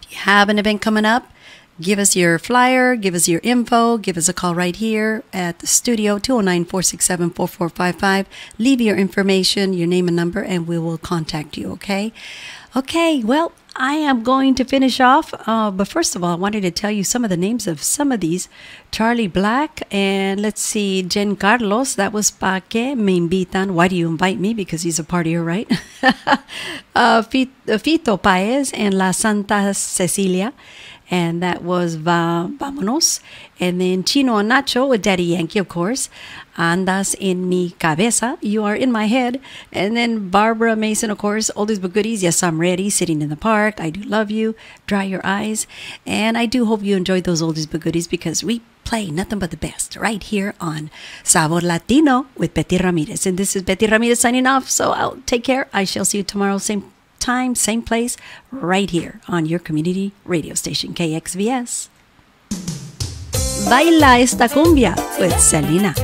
S3: If you have an event coming up, give us your flyer, give us your info, give us a call right here at the studio, 209-467-4455. Leave your information, your name and number, and we will contact you, okay? Okay, well, I am going to finish off. But first of all, I wanted to tell you some of the names of some of these. Charlie Black, and let's see, Jen Carlos. That was Pa Que Me Invitan. Why do you invite me? Because he's a partier, right? Fito Paez and La Santa Cecilia. And that was Vámonos. And then Chino and Nacho with Daddy Yankee, of course. Andas en mi cabeza. You are in my head. And then Barbara Mason, of course. Oldies but goodies. Yes, I'm ready. Sitting in the park. I do love you. Dry your eyes. And I do hope you enjoyed those oldies but goodies because we play nothing but the best right here on Sabor Latino with Betty Ramirez. And this is Betty Ramirez signing off. So I'll take care. I shall see you tomorrow. Same time, same place, right here on your community radio station, KXVS. Baila esta cumbia with Selena.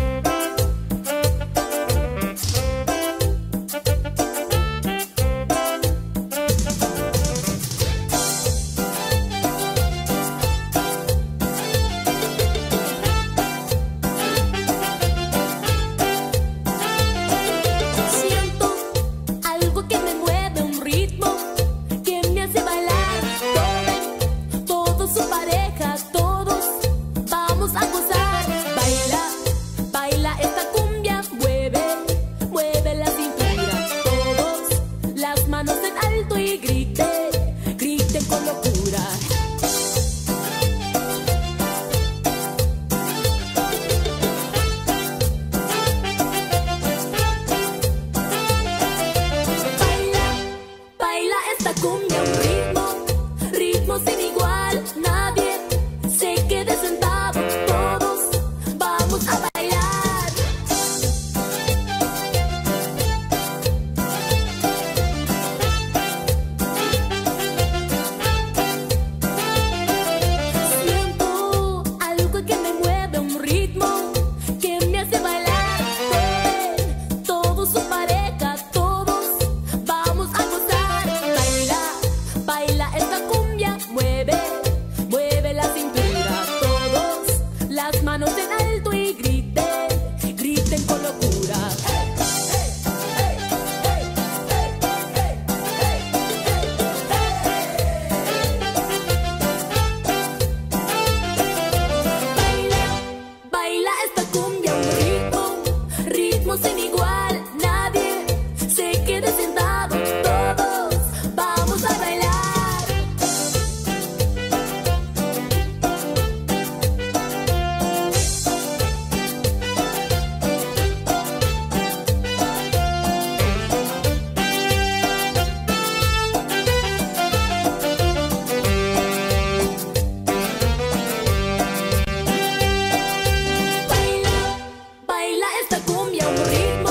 S12: Baila esta cumbia, un ritmo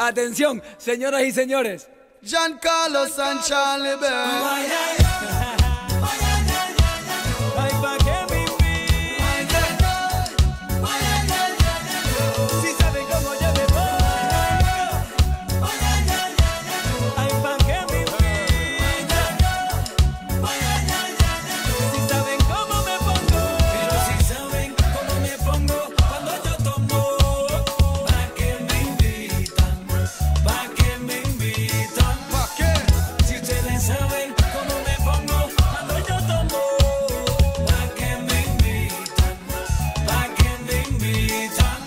S13: Atención, señoras y señores.
S7: Giancarlo and Charlie Bell.
S13: Ay, pa' que me invitan. Si saben cómo yo me pongo. Ay, pa' que me invitan. Si saben cómo me pongo. Pero si saben cómo me pongo cuando yo tomo. Pa' que me invitan. Pa' que me invitan.
S7: ¿Pa' qué?
S13: Si ustedes saben cómo me pongo cuando yo tomo. Pa' que me invitan. Pa' que me invitan.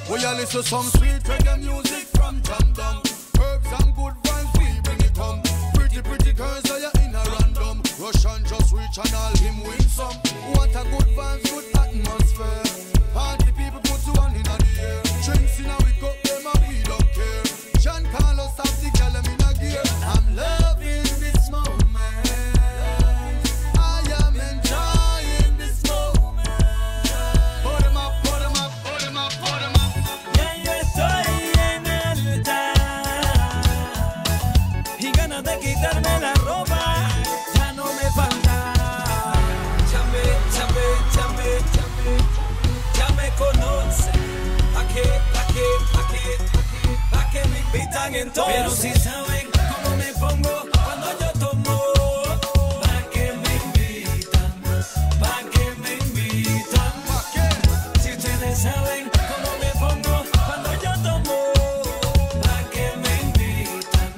S7: We all listen to some sweet reggae music from Tom Tom. Herbs and good vibes, we bring it home. Pretty, pretty girls, so you're in a random. Russian just reach and all him win some. What a good vibes, good atmosphere. Party people put one in the air. Drinks in a we cup, them and we don't care. Giancarlo have the girl them in a gear. I'm loving this moment. I am enjoying this moment. Put 'em up, put 'em up, put 'em up, put 'em up.
S13: Ya yo estoy en alta y ganas de quitarme la ropa ya no me falta. Chame, chame, chame, chame, ya me conocen. ¿Pa' qué me invitan entonces? Pero si saben cómo me pongo cuando yo tomo. ¿Pa' qué me invitan? ¿Pa' qué me invitan?
S7: ¿Pa' qué?
S13: Si ustedes saben cómo me pongo cuando yo tomo. ¿Pa' qué me invitan?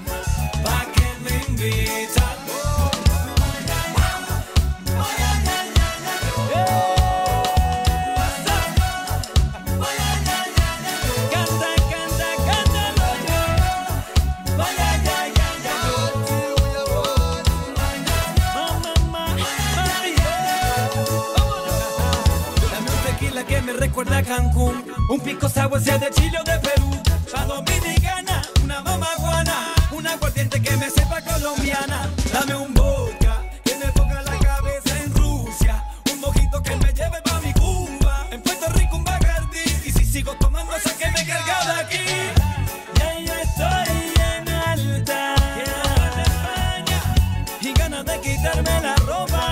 S13: ¿Pa' qué me invitan? Canta, canta, cántalo yo. Vaya, ya, ya, ya. Mamá, mami, dame un tequila que me recuerda a Cancún. Un pico sour sea de Chile o de Perú. A dominicana, una mamaguana. Una aguardiente que me sepa colombiana. Dame un vodka que me ponga la cabeza en Rusia. Un mojito que me lleve pa' mi Cuba. En Puerto Rico un Bacardi. Y si sigo tomando sé que me carga de aquí. Ya yo estoy en alta y ganas de quitarme la ropa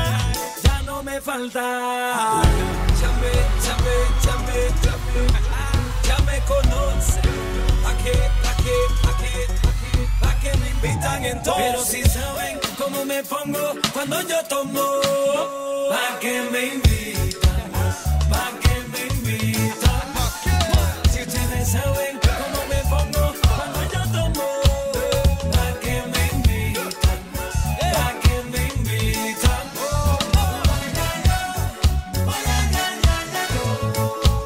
S13: ya no me falta. Chame, chame, chame, chame, ya me conocen. ¿Pa' qué me invitan entonces? Pero si saben cómo me pongo cuando yo tomo. ¿Pa' qué me invitan? ¿Pa' qué me invitan? Si ustedes saben cómo me pongo cuando yo tomo. ¿Pa' qué me invitan? ¿Pa' qué me invitan?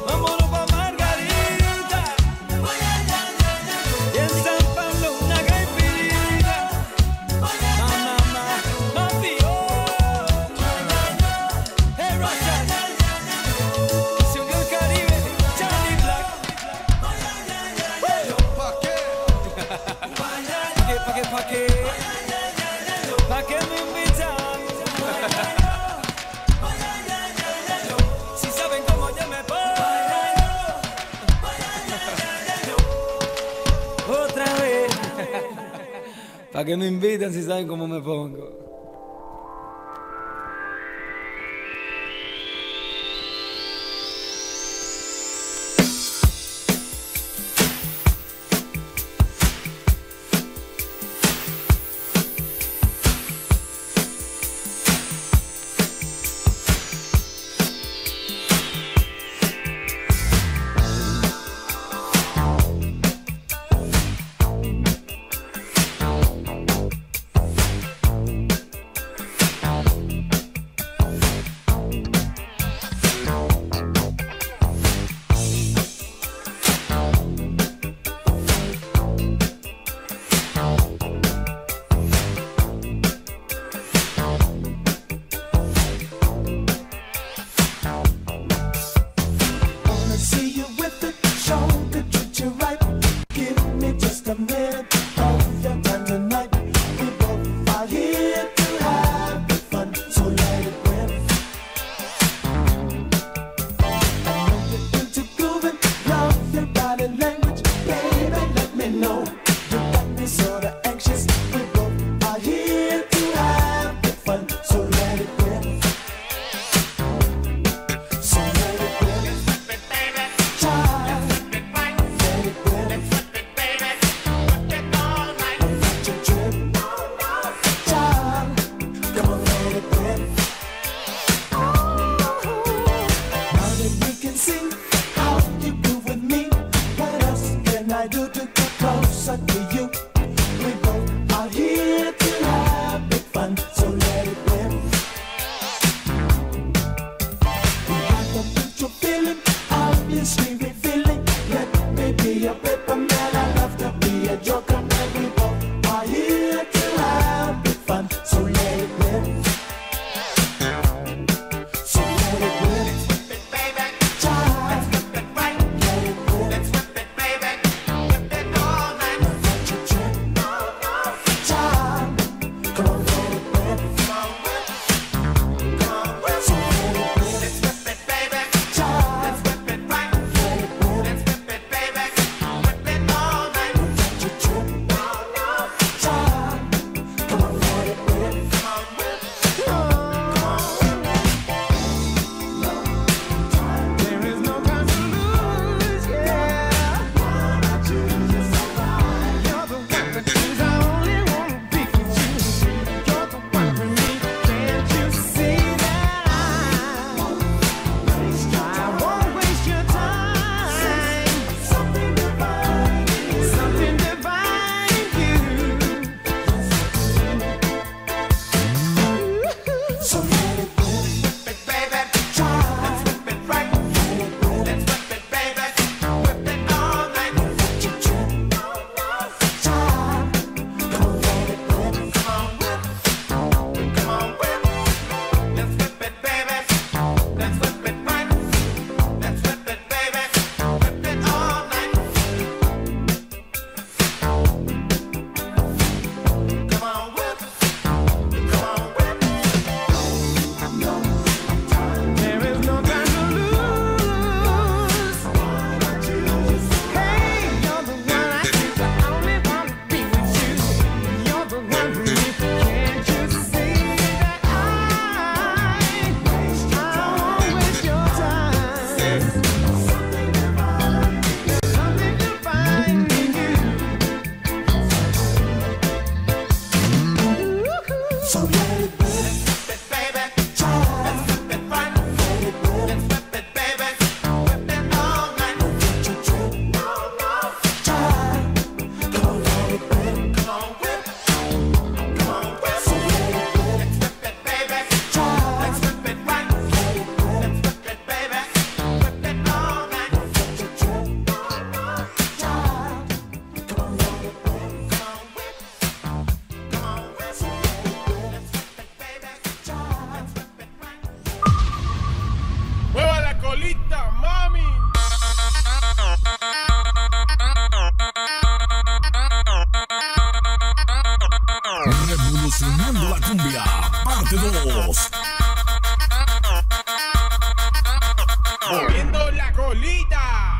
S13: Vámonos pa' Margarita. Y en San Pablo una caipirita. Mamá, papi, hey, Rocha. Se unió el Caribe, Charlie Black.
S7: ¿Pa' qué?
S13: ¿Pa' qué? ¿Pa' qué me invitan? Si saben cómo yo me pongo. Otra vez. ¿Pa' qué me invitan si saben cómo me pongo?
S7: closer to you. We both are here to have big fun, so let it rip. We have the mutual feeling, obviously we feeling. Let me be a paper man, I love to be a joker man. We both are here to have big fun, so let it rip. So let it rip. Let's whip it, baby. Let's whip it right. Let it rip. Let's whip it, baby. Whip it all night. Now let you trip. Child, come on, let it rip. Come on, whip. Come on, whip. So let it rip. Let's whip it, baby. Child, let's whip it right. Let it rip. Let's whip it, baby. Whip it all night. Now let you trip. Child, come on, let it rip. Come on, whip.
S11: There is no time to lose, yeah. You're the one that means I only wanna be with you. You're the one for me. Can't you see that I won't waste your time? Something divine in you. Something divine in you.
S7: So let it rip.
S11: Whip it, baby.
S7: Child,
S11: Let's whip it right.
S7: let it rip.
S11: Let's whip it, baby. Whip it all night.
S7: Now let you trip. Child, come on, let it rip.
S11: Come on, whip. Come on, whip. Let's whip it, baby. Let's whip it right. Let's whip it, baby. Whip it all night. Come on, whip. Come on, whip. There is no time to lose. Hey, you're the one I think I only wanna be with you. You're the one for me. Can't you see that I won't waste your time? There's something divine in you.
S7: So let it rip.
S11: Let's whip it, baby.
S7: Child,
S11: Let's whip it right.
S7: let it rip.
S11: Let's whip it, baby. Whip it all night.
S7: Now let you trip. Child, come on, let it rip.
S11: Come on, whip. Come on, whip.
S7: So let it rip.
S11: Let's whip it, baby.
S7: Child,
S11: Let's whip it right.
S7: let it rip.
S11: Let's whip it, baby. Whip it all night.
S7: Now let you trip. Child, come on, let it rip.
S11: Come on, whip. Come on, whip.
S7: So let it rip.
S11: Let's whip it, baby.
S7: Child,
S11: Let's whip it right.
S14: ¡Mueva la colita, mami!
S15: Revolucionando la cumbia, parte 2.
S14: ¡Moviendo la colita!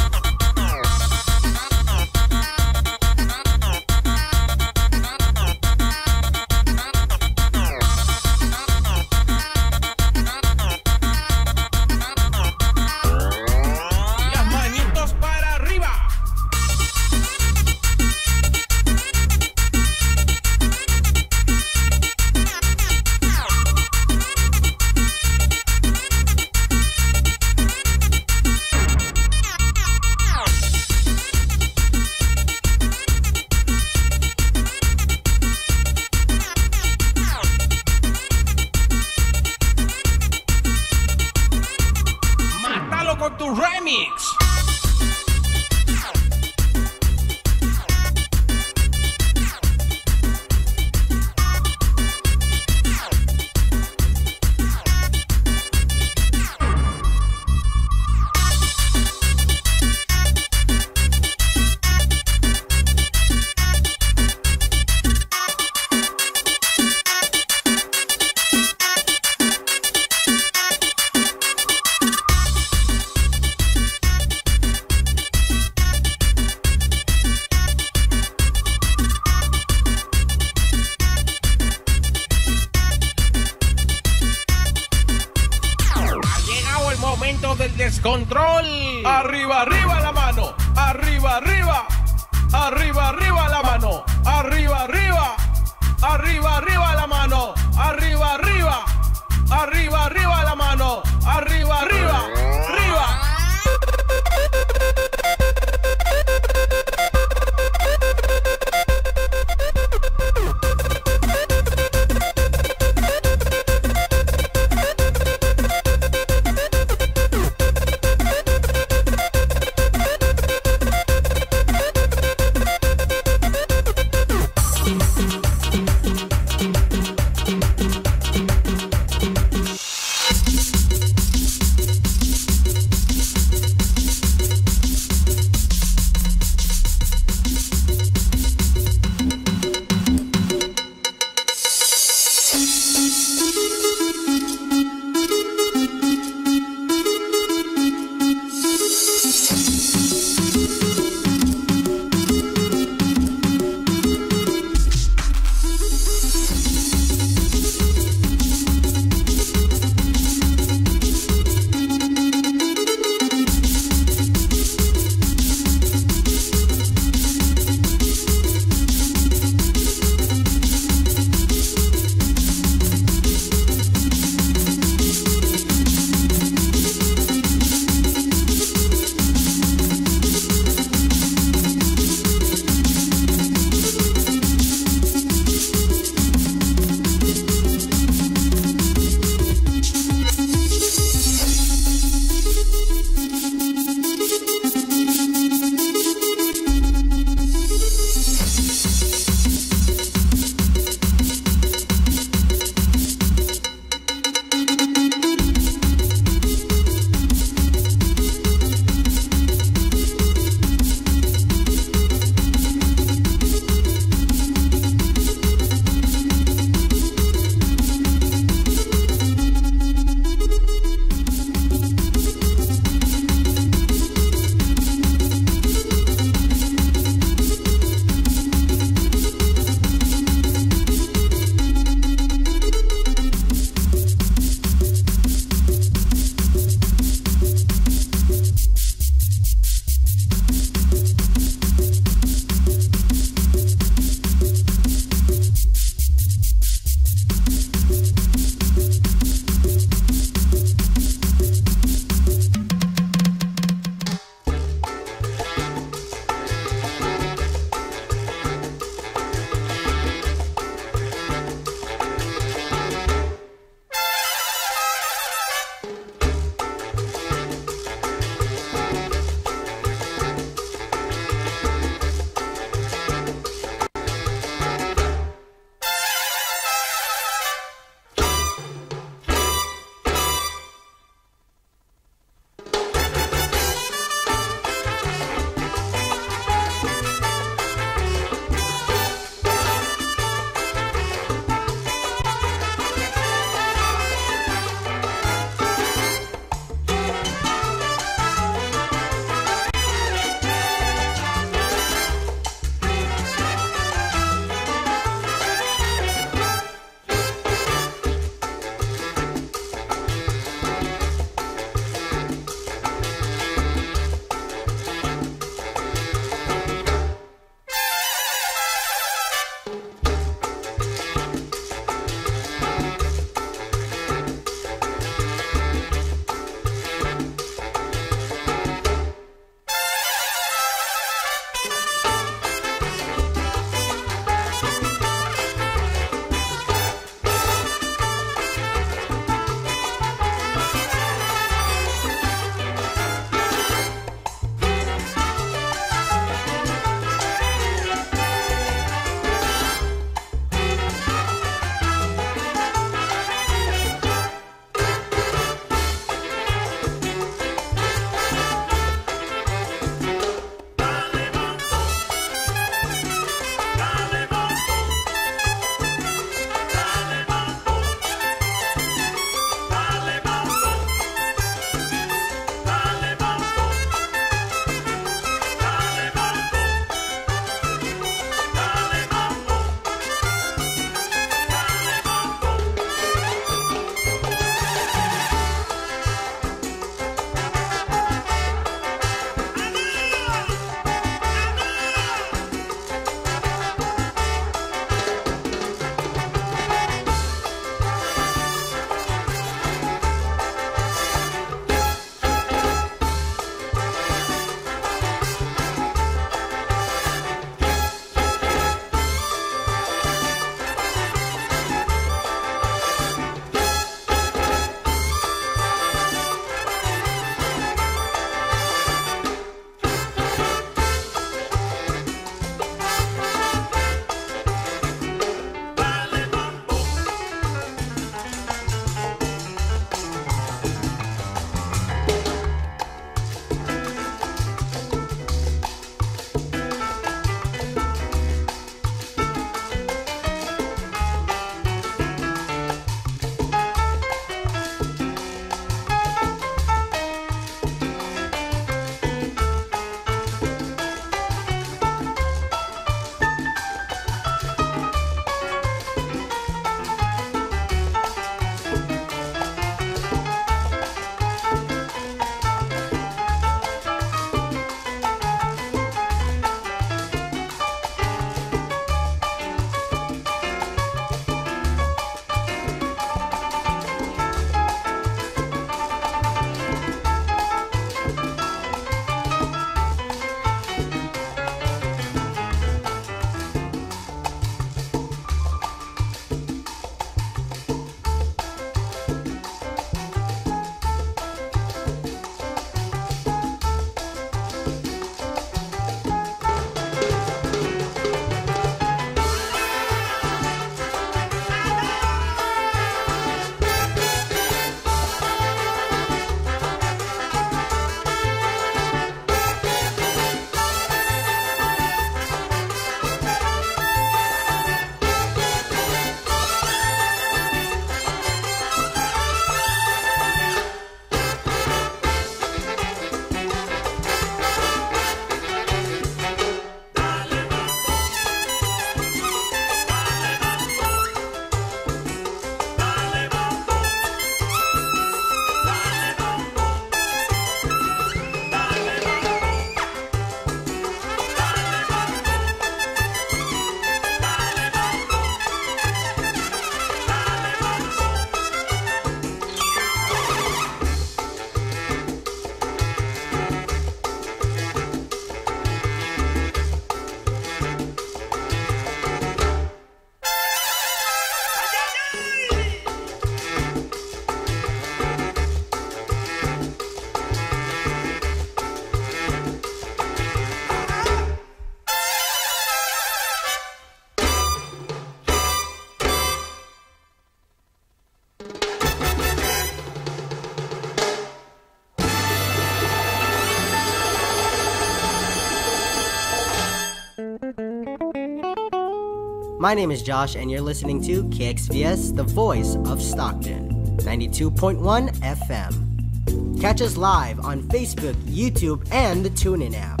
S16: My name is Josh, and you're listening to KXVS, the voice of Stockton, 92.1 FM. Catch us live on Facebook, YouTube, and the TuneIn app.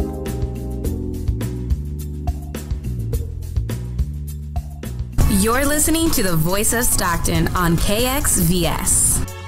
S17: You're listening to the voice of Stockton on KXVS.